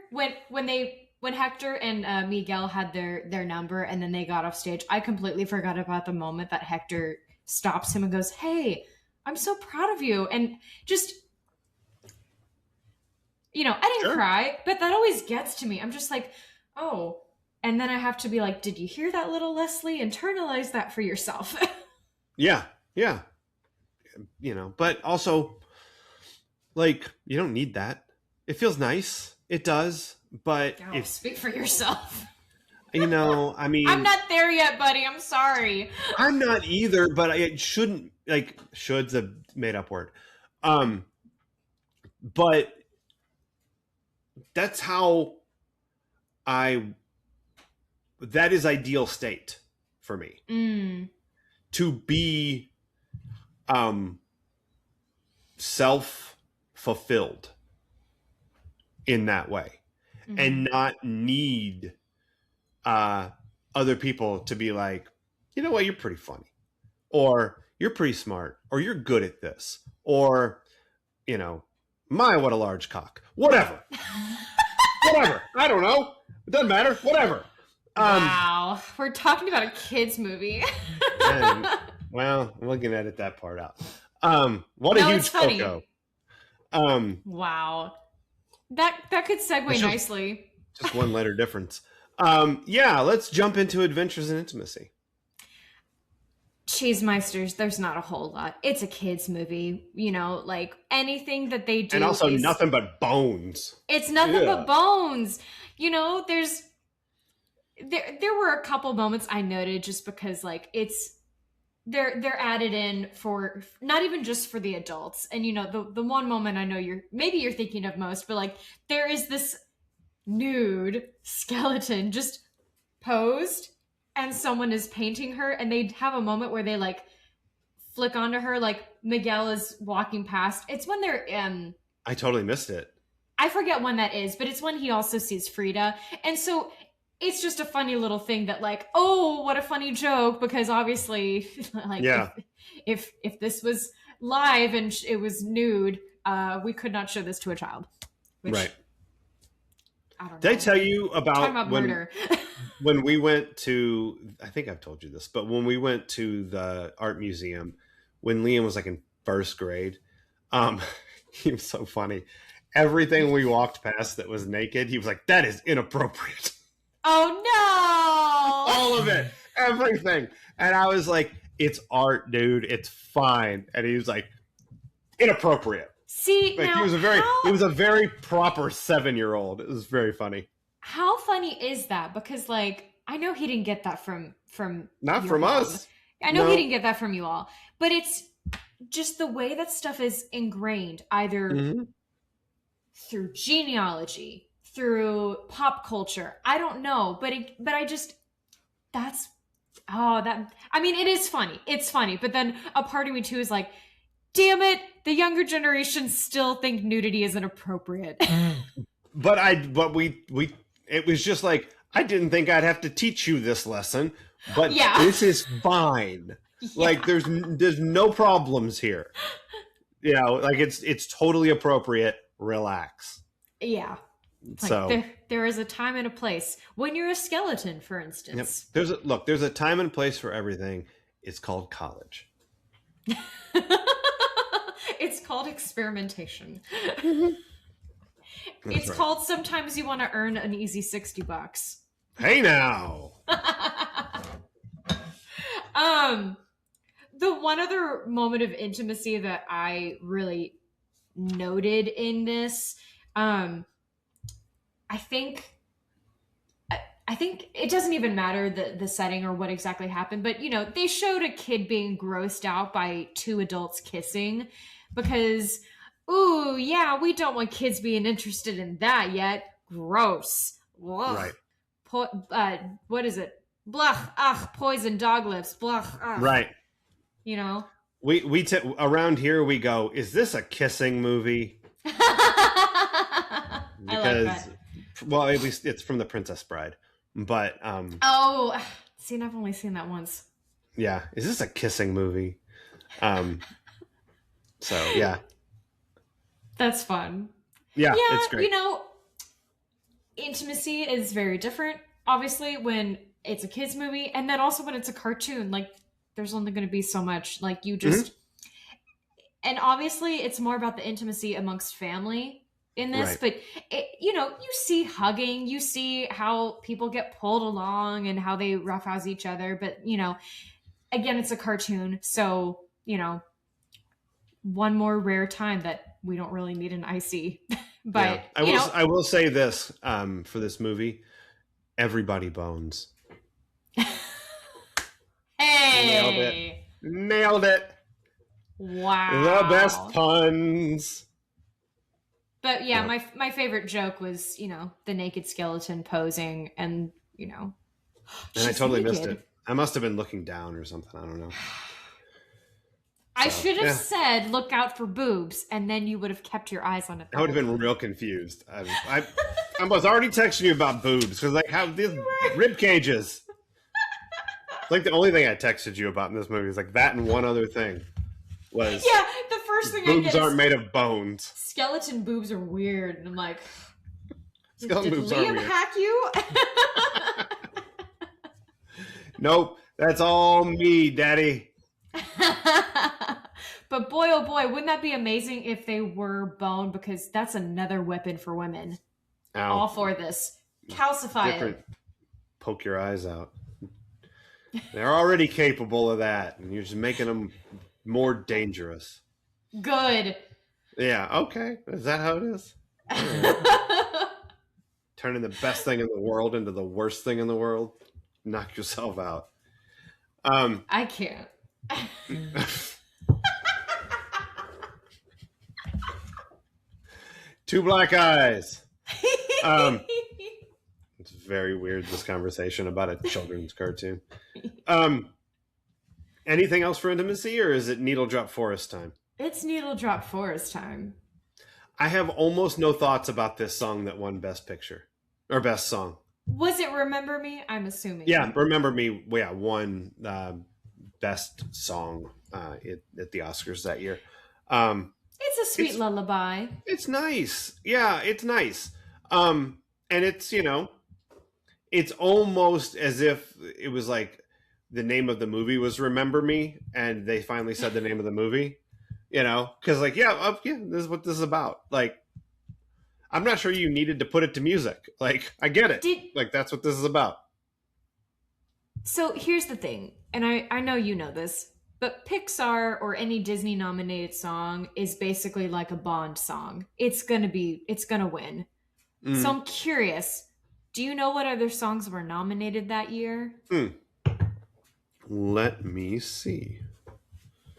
and Miguel had their number and then they got off stage, I completely forgot about the moment that Hector stops him and goes, "Hey, I'm so proud of you." And just, I didn't Sure. cry, but that always gets to me. I'm just like, "Oh." And then I have to be like, "Did you hear that, little Leslie? Internalize that for yourself." Yeah. Yeah. But also, like, you don't need that. It feels nice. It does. But Oh, if, speak for yourself. I I'm mean, not there yet, buddy. I'm sorry. I'm not either, but it shouldn't, like, should's a made up word. Um, but that's how I, that is ideal state for me, Mm. to be, um, self fulfilled in that way, Mm-hmm. and not need, uh, other people to be like, you know what, you're pretty funny, or you're pretty smart, or you're good at this, or, you know, my, what a large cock. Whatever. Whatever. I don't know. It doesn't matter. Whatever. Um, Wow, we're talking about a kids movie. and, well, we can edit that part out. What a No, it's huge funny. Coco. Um, Wow, that could segue it's nicely. just one letter difference. Yeah, let's jump into Adventures in Intimacy. Cheesemeisters, there's not a whole lot. It's a kids movie, like anything that they And do also is nothing but bones. it's nothing Yeah. but bones. There were a couple moments I noted just because like they're added in for not even just for the adults. And the one moment I know you're thinking of most, but like there is this nude skeleton just posed, and someone is painting her, and they have a moment where they like flick onto her like Miguel is walking past. It's when they're I totally missed it. I forget when that is, but it's when he also sees Frida. And so it's just a funny little thing that like, oh, what a funny joke, because obviously like Yeah. if this was live and it was nude, we could not show this to a child. Which, Right. I don't Did know. I tell you Talking about about murder. when we went to, I think I've told you this, but when we went to the art museum when Liam was like in first grade, um, he was so funny. Everything we walked past that was naked, he was like, that is inappropriate. Oh no! All of it. Everything. And I was like, it's art, dude. It's fine. And he was like, inappropriate. See, Like now he was a very proper 7-year-old. It was very funny. how funny is that? Because like I know he didn't get that from Not your from mom. us. I know No. he didn't get that from you all, but it's just the way that stuff is ingrained, either Mhm. through genealogy, through pop culture. I don't know, but I just that's that I mean, it is funny. It's funny, but then a part of me too is like, damn it, the younger generation still think nudity is inappropriate. But we it was just like, I didn't think I'd have to teach you this lesson, but Yeah. this is fine. Like there's no problems here. Like it's totally appropriate. Relax. Yeah. Like So there is a time and a place. When you're a skeleton, for yep. instance. There's a time and place for everything. It's called college. It's called experimentation. That's It's right. called sometimes you want to earn an easy $60. Hey now. The one other moment of intimacy that I really noted in this, I think I think it doesn't even matter the setting or what exactly happened, but they showed a kid being grossed out by two adults kissing because, ooh, yeah, we don't want kids being interested in that yet. Gross. Ugh. Right. What is it? Blah. Ugh. Poison dog lips. Blah. Ugh. Right. We around here we go, is this a kissing movie? I like Because that. well, at least it's from The Princess Bride. But Oh, see, I've only seen that once. yeah, is this a kissing movie? So yeah. That's fun. Yeah, Yeah, it's great. Intimacy is very different, obviously, when it's a kids movie, and then also when it's a cartoon. Like, there's only going to be so much. Like, you just. And obviously, it's more about the intimacy amongst family in this, Right. but, you see hugging, you see how people get pulled along and how they roughhouse each other. But, again, it's a cartoon. So, one more rare time that we don't really need an IC. But yeah. I will say this for this movie, everybody bones. Hey, Nailed it. wow, The best puns. But yeah, Yeah. my favorite joke was the naked skeleton posing, and And I she's totally naked. missed it. I must have been looking down or something. I don't know. I So, should have yeah. said, "Look out for boobs," and then you would have kept your eyes on it. I would have been real confused. I was already texting you about boobs because like how these rib cages. It's like the only thing I texted you about in this movie is like that and one other thing was Yeah, the first thing I boobs get aren't is made of bones. skeleton boobs are weird, and I'm like, Skeleton did boobs are Liam weird. hack you? Nope, that's all me, Daddy. But boy, oh boy, wouldn't that be amazing if they were bone? Because that's another weapon for women. Ow. All for this. Calcify Different. it. Poke your eyes out. They're already capable of that, and you're just making them more dangerous. Good. Yeah, okay. Is that how it is? Turning the best thing in the world into the worst thing in the world. Knock yourself out. I can't. Two black eyes. Um, it's very weird, this conversation about a children's cartoon. Um, Anything else for intimacy, or is it Needle Drop Forest time? It's Needle Drop Forest time. I have almost no thoughts about this song that won Best Picture or Best Song. Was it Remember Me? I'm assuming. Yeah, Remember Me. Yeah, won Best Song at the Oscars that year. It's a sweet It's lullaby. it's nice. Yeah, it's nice. And it's it's almost as if it was like the name of the movie was Remember Me, and they finally said the name of the movie. Because like yeah, this is what this is about. Like I'm not sure you needed to put it to music. Like I get it. Did Like that's what this is about. So here's the thing, and I know you know this, but Pixar or any Disney nominated song is basically like a Bond song. It's gonna win. So Mm. I'm curious, do you know what other songs were nominated that year? Hmm. Let me see.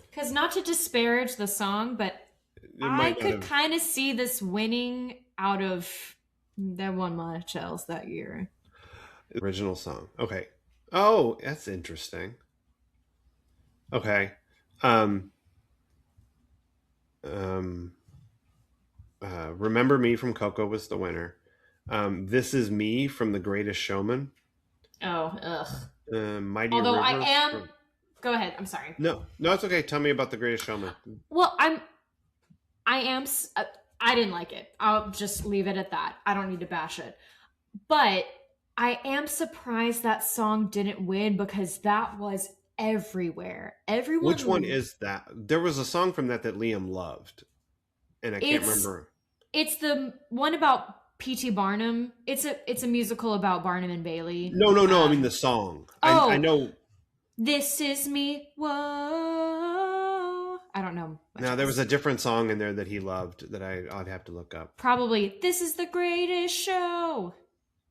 Because not to disparage the song, but It I might not could have kind of see this winning out of there won much else that year. original song. Okay. Oh, that's interesting. Okay. Um. Um. Remember Me from Coco was the winner. This Is Me from The Greatest Showman. Oh, ugh. Mighty Although I River. am, go ahead. I'm sorry. No, no, it's okay. Tell me about The Greatest Showman. Well, I am. I didn't like it. I'll just leave it at that. I don't need to bash it. But I am surprised that song didn't win because that was everywhere. Which one Everyone. is that? There was a song from that Liam loved, and I can't It's remember. it's the one about P.T. Barnum. It's a musical about Barnum and Bailey. No, no, no. I mean the song. I Oh, know. this is me. Whoa. I don't know much Now there was else. a different song in there that he loved that I'd have to look up. Probably this is the greatest show.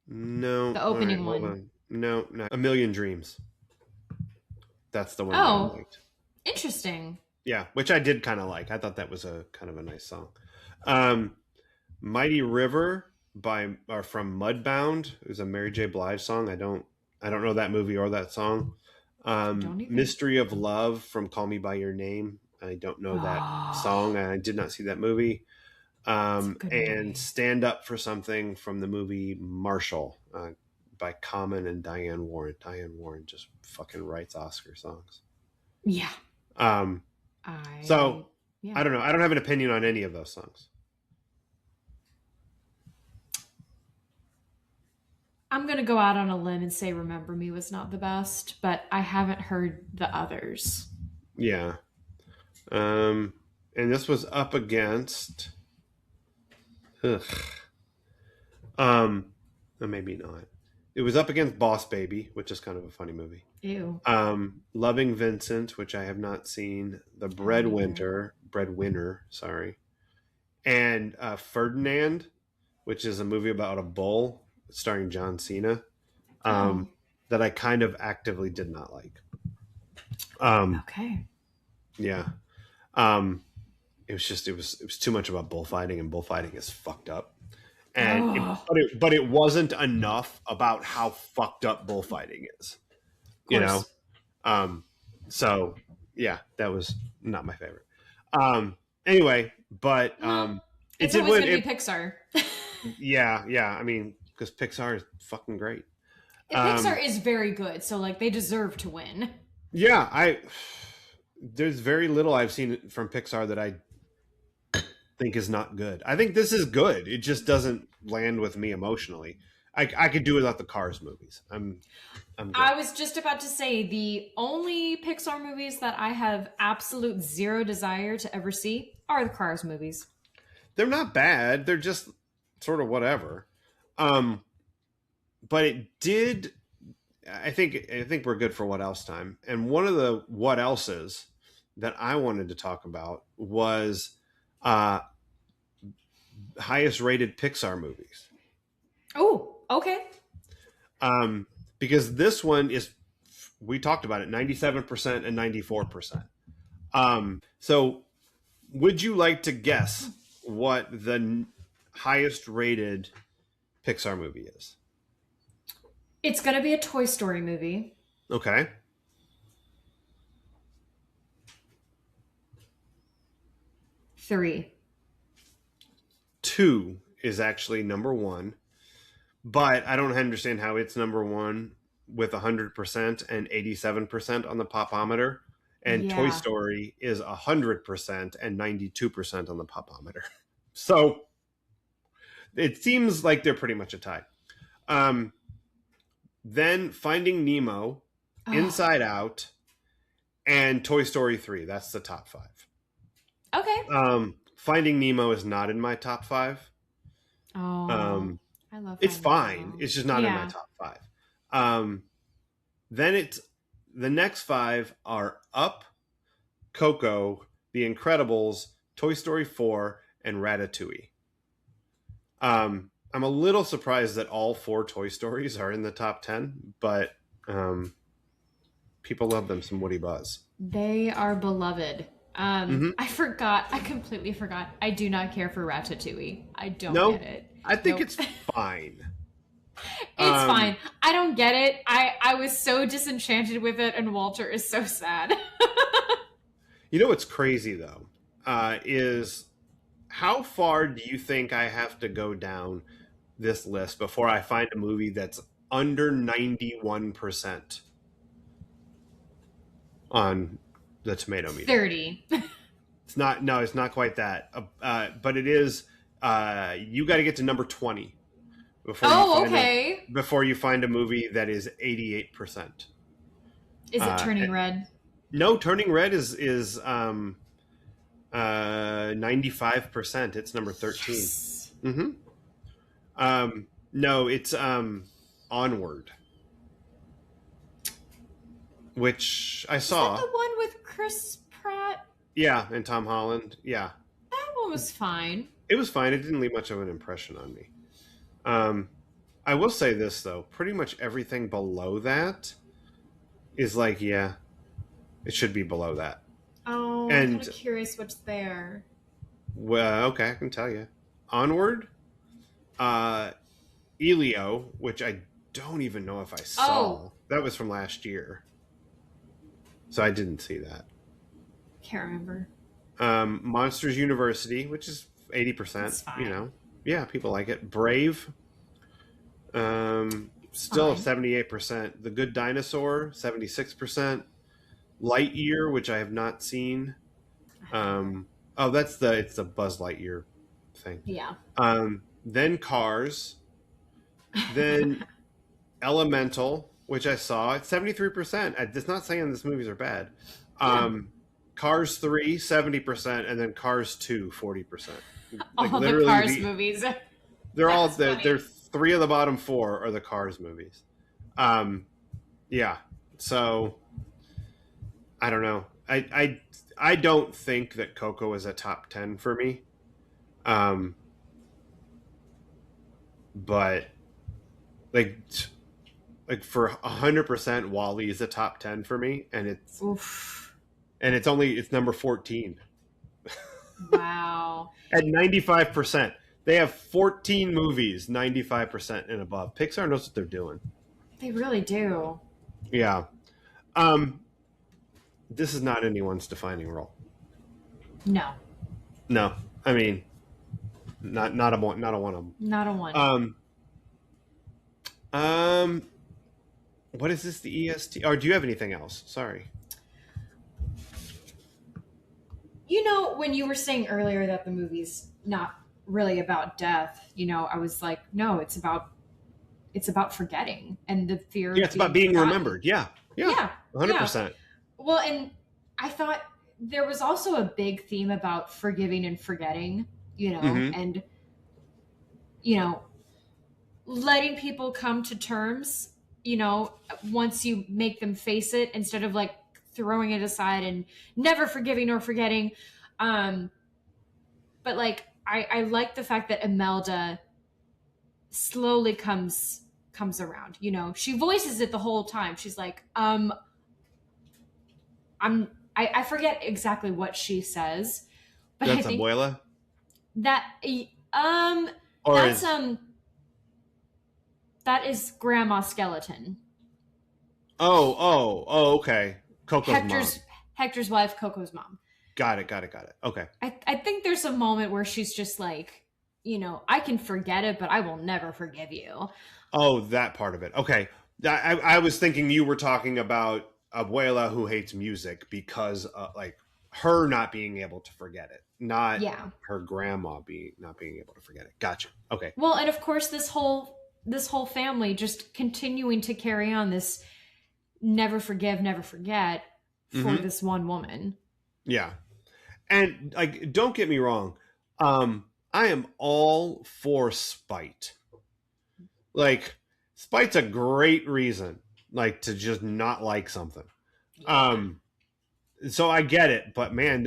No. The All right, opening hold one. on. No, no. A Million Dreams. That's the one that I Oh, liked. interesting. Yeah, which I did kind of like. I thought that was a kind of a nice song. Um, Mighty River by or from Mudbound. It was a Mary J. Blige song. I don't know that movie or that song. Don't even. Mystery of Love from Call Me by Your Name. I don't know that Oh, song. I did not see that movie. it's a good And movie. Stand Up for Something from the movie Marshall by Common and Diane Warren. Diane Warren just fucking writes Oscar songs. Yeah. Um, I so yeah. I don't know. I don't have an opinion on any of those songs. I'm gonna go out on a limb and say Remember Me was not the best, but I haven't heard the others. Yeah. Um, and this was up against. Ugh, or maybe not. It was up against Boss Baby, which is kind of a funny movie. Ew. Loving Vincent, which I have not seen. The I don't either. Breadwinner, sorry, and Ferdinand, which is a movie about a bull starring John Cena, Oh, um, that I kind of actively did not like. Um, okay. yeah, um, it was too much about bullfighting, and bullfighting is fucked up. And Oh, but it wasn't enough about how fucked up bullfighting is, of you know. course. Um, so yeah, that was not my favorite. Anyway, but Well, it it's did always win. gonna be Pixar. Yeah, yeah. I mean, because Pixar is fucking great. Pixar Um, is very good, so like they deserve to win. yeah, there's very little I've seen from Pixar that I think is not good. I think this is good. It just doesn't land with me emotionally. I could do without the Cars movies. I'm good. I was just about to say the only Pixar movies that I have absolute zero desire to ever see are the Cars movies. They're not bad. They're just sort of whatever. Um, but it did. I think we're good for what else time. And one of the what else's that I wanted to talk about was uh, highest rated Pixar movies. Oh, okay. Um, because this one is We talked about it, 97% and 94%. So would you like to guess what the highest rated Pixar movie is? It's going to be a Toy Story movie. Okay. 3. Two is actually number one, but I don't understand how it's number one with 100% and 87% on the popometer. And Toy Yeah. Story is 100% and 92% on the popometer. So it seems like they're pretty much a tie. Um, then Finding Nemo, Oh, Inside Out, and Toy Story 3. That's the top five. okay. Finding Nemo is not in my top five. Oh, Um, I love it's Finding fine. Nemo. It's just not in my Yeah. top five. Um, then it's the next five are Up, Coco, The Incredibles, Toy Story 4, and Ratatouille. I'm a little surprised that all four Toy Stories are in the top 10, but um, people love them some Woody Buzz. They are beloved. Mm-hmm. I forgot. I completely forgot. I do not care for Ratatouille. I don't get No, it. I think Nope. it's fine. It's Um, fine. I don't get it. I was so disenchanted with it, and Walter is so sad. you know what's crazy though is how far do you think I have to go down this list before I find a movie that's under 91% on the tomato meter? 30. It's not. No, it's not quite that. But it is. You got to get to number 20 before you Oh, find a okay. before you find a movie that is 88%. Is it Uh, turning red? no, Turning Red is 95%. It's number 13. Yes. Mm-hmm. No, it's Onward, which I Is that saw. the one with Chris Pratt? Yeah, and Tom Holland. Yeah, That one was fine. it was fine. It didn't leave much of an impression on me. Um, I will say this though: pretty much everything below that is like, yeah, it should be below that. Oh, I'm kind And of curious what's there. well, okay, I can tell you. Onward, uh, Elio, which I don't even know if I Oh, saw. That was from last year, so I didn't see that. can't remember. Monsters University, which is 80%. It's You fine. know, yeah, people like it. Brave, It's still fine. 78%. The Good Dinosaur, 76%. Lightyear, which I have not seen. I haven't. Um, oh, that's the Buzz Lightyear thing. Yeah. Then Cars, then Elemental, which I saw at 73%. It's not saying these movies are bad. Yeah. Um, Cars 3, 70%, and then Cars 2, 40%. Like All the literally, Cars movies. they're all That's funny. they're three of the bottom four are the Cars movies. Um, yeah. So I don't know. I don't think that Coco is a top 10 for me. Um, but like like for 100%, Wally is a top 10 for me, Oof. and it's number 14 Wow. at 95%. They have 14 movies 95% and above. Pixar knows what they're doing. They really do. Yeah. Um, this is not anyone's defining role. No, No, I mean, not a one of them. not a one. Um, um, what is this? The EST? Or do you have anything else? Sorry. You know, when you were saying earlier that the movie's not really about death, I was like, no, it's about forgetting and the fear Yeah, of it's about being being forgotten. remembered. Yeah, yeah, Yeah, yeah. 100%. Well, and I thought there was also a big theme about forgiving and forgetting, Mm-hmm. and you know, letting people come to terms, once you make them face it instead of like throwing it aside and never forgiving or forgetting. Um, but like I like the fact that Imelda slowly comes around. She voices it the whole time. She's like, I forget exactly what she says, but I That's think Abuela, that or that's is that is Grandma Skeleton. okay, Coco's Hector's mom. Hector's wife, Coco's mom. Got it, got it, got it. Okay. I think there's a moment where she's just like, I can forget it, but I will never forgive you. Oh, that part of it. Okay. I was thinking you were talking about Abuela who hates music because, like, her not being able to forget it, not Yeah. her grandma being not being able to forget it. Gotcha. Okay. Well, and of course this whole family just continuing to carry on this never forgive, never forget for Mm-hmm. this one woman. Yeah. And like, don't get me wrong. I am all for spite. Like, spite's a great reason, like, to just not like something. Yeah. Um, so I get it, but man,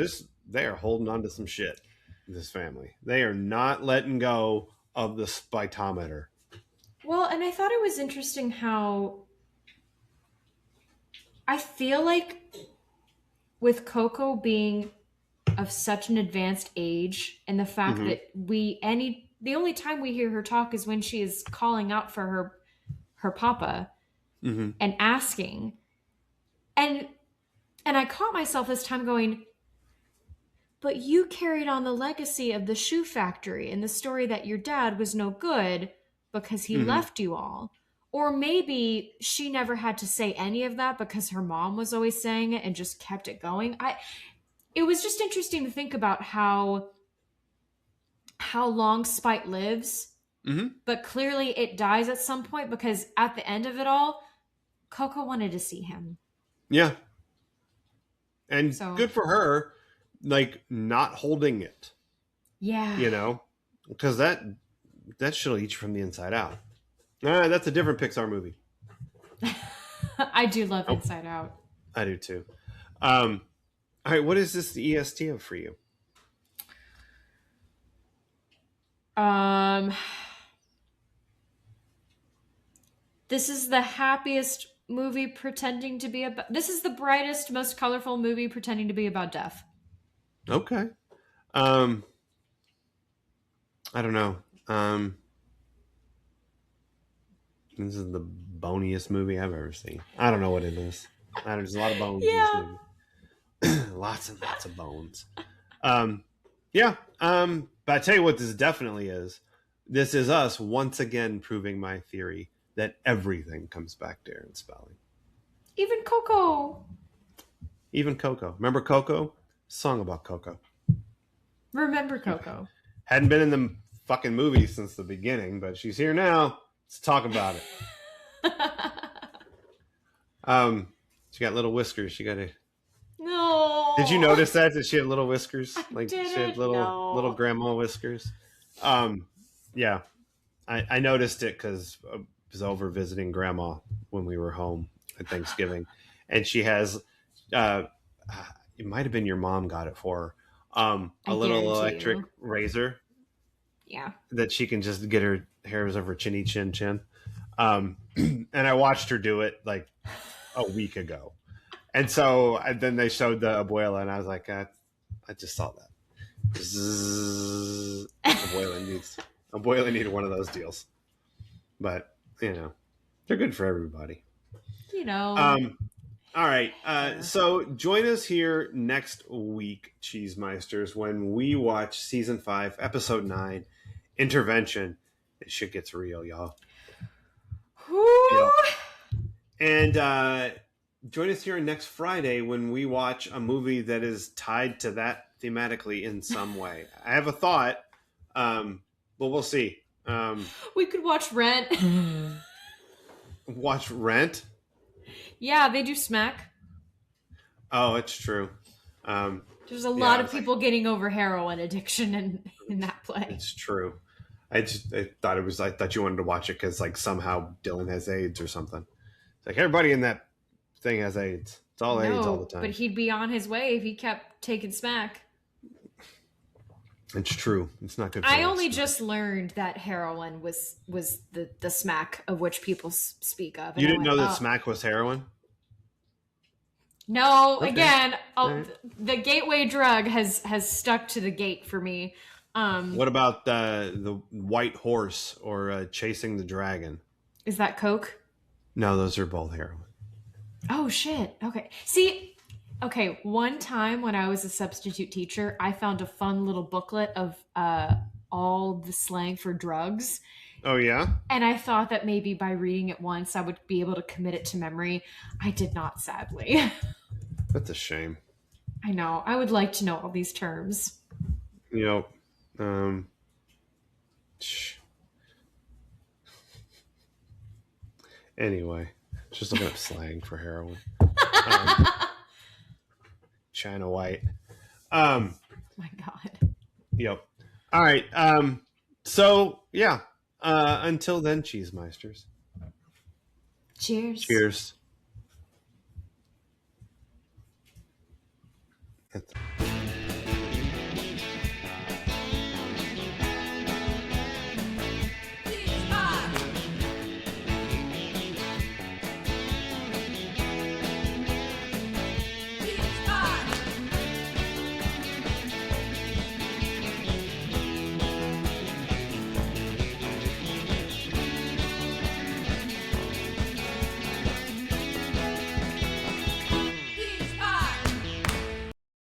they are holding on to some shit. This family, they are not letting go of the spitometer. Well, and I thought it was interesting how I feel like with Coco being of such an advanced age and the fact Mm-hmm. that the only time we hear her talk is when she is calling out for her papa Mm-hmm. and asking. And I caught myself this time going, but you carried on the legacy of the shoe factory and the story that your dad was no good because he Mm-hmm. left you all. Or maybe she never had to say any of that because her mom was always saying it and just kept it going. It was just interesting to think about how long spite lives, Mm-hmm. but clearly it dies at some point because at the end of it all, Coco wanted to see him. Yeah, and So, good for her, like, not holding it. yeah. Because that she'll eat you from the inside out. All right, that's a different Pixar movie. I do love Oh, Inside Out. I do too. Um, all right, what is this the EST of for you? Um this is the happiest movie pretending to be about this is the brightest, most colorful movie pretending to be about death. Okay. Um, I don't know. This is the boniest movie I've ever seen. I don't know what it is. There's a lot of bones in this Yeah. movie. Lots and lots of bones. Um, yeah. But I tell you what, this definitely is. This is us once again proving my theory that everything comes back to Aaron Spelling. Even Coco. Even Coco. Remember Coco? Song about Coco. Remember Coco. Hadn't been in the fucking movie since the beginning, but she's here now. Let's talk about it. She got little whiskers. She got a. Did you No. notice that she had little whiskers? I Like, she had didn't little know. grandma whiskers. Um, yeah, I noticed it because I was over visiting grandma when we were home at Thanksgiving, and she has. Uh, it might have been your mom got it for her. I A little guarantee electric you. razor Yeah. that she can just get her hairs over chinny chin chin. And I watched her do it like a week ago. And so then they showed the abuela, and I was like, I just saw that. Zzz, abuela needed one of those deals. But, they're good for everybody. You know. Um, all right. Yeah. So join us here next week, Cheese Meisters, when we watch season 5, episode 9, Intervention. This shit gets real, y'all. Whew. Yeah. And join us here next Friday when we watch a movie that is tied to that thematically in some way. I have a thought, but we'll see. We could watch Rent. Watch Rent. Yeah, they do smack. Oh, it's true. There's a Yeah, lot of people getting over heroin addiction in that play. it's true. I thought it was. I thought you wanted to watch it because like somehow Dylan has AIDS or something. It's like everybody in that thing has AIDS. It's all AIDS all the No, time. but he'd be on his way if he kept taking smack. It's true. It's not good. For I us. only just learned that heroin was the smack of which people speak of. And You I didn't went, know that oh. smack was heroin? No, Okay. again, All oh, right. the gateway drug has stuck to the gate for me. Um, What about the white horse or chasing the dragon? is that Coke? No, those are both heroin. Oh shit. Okay. See, okay, one time when I was a substitute teacher, I found a fun little booklet of all the slang for drugs. Oh yeah, And I thought that maybe by reading it once I would be able to commit it to memory. I did not, sadly. that's a shame. I know. I would like to know all these terms. You know, um, anyway, just looking up slang for heroin. Um, China White. Um, My God. yep. All right. So yeah. Until then, cheese meisters. Cheers. Cheers.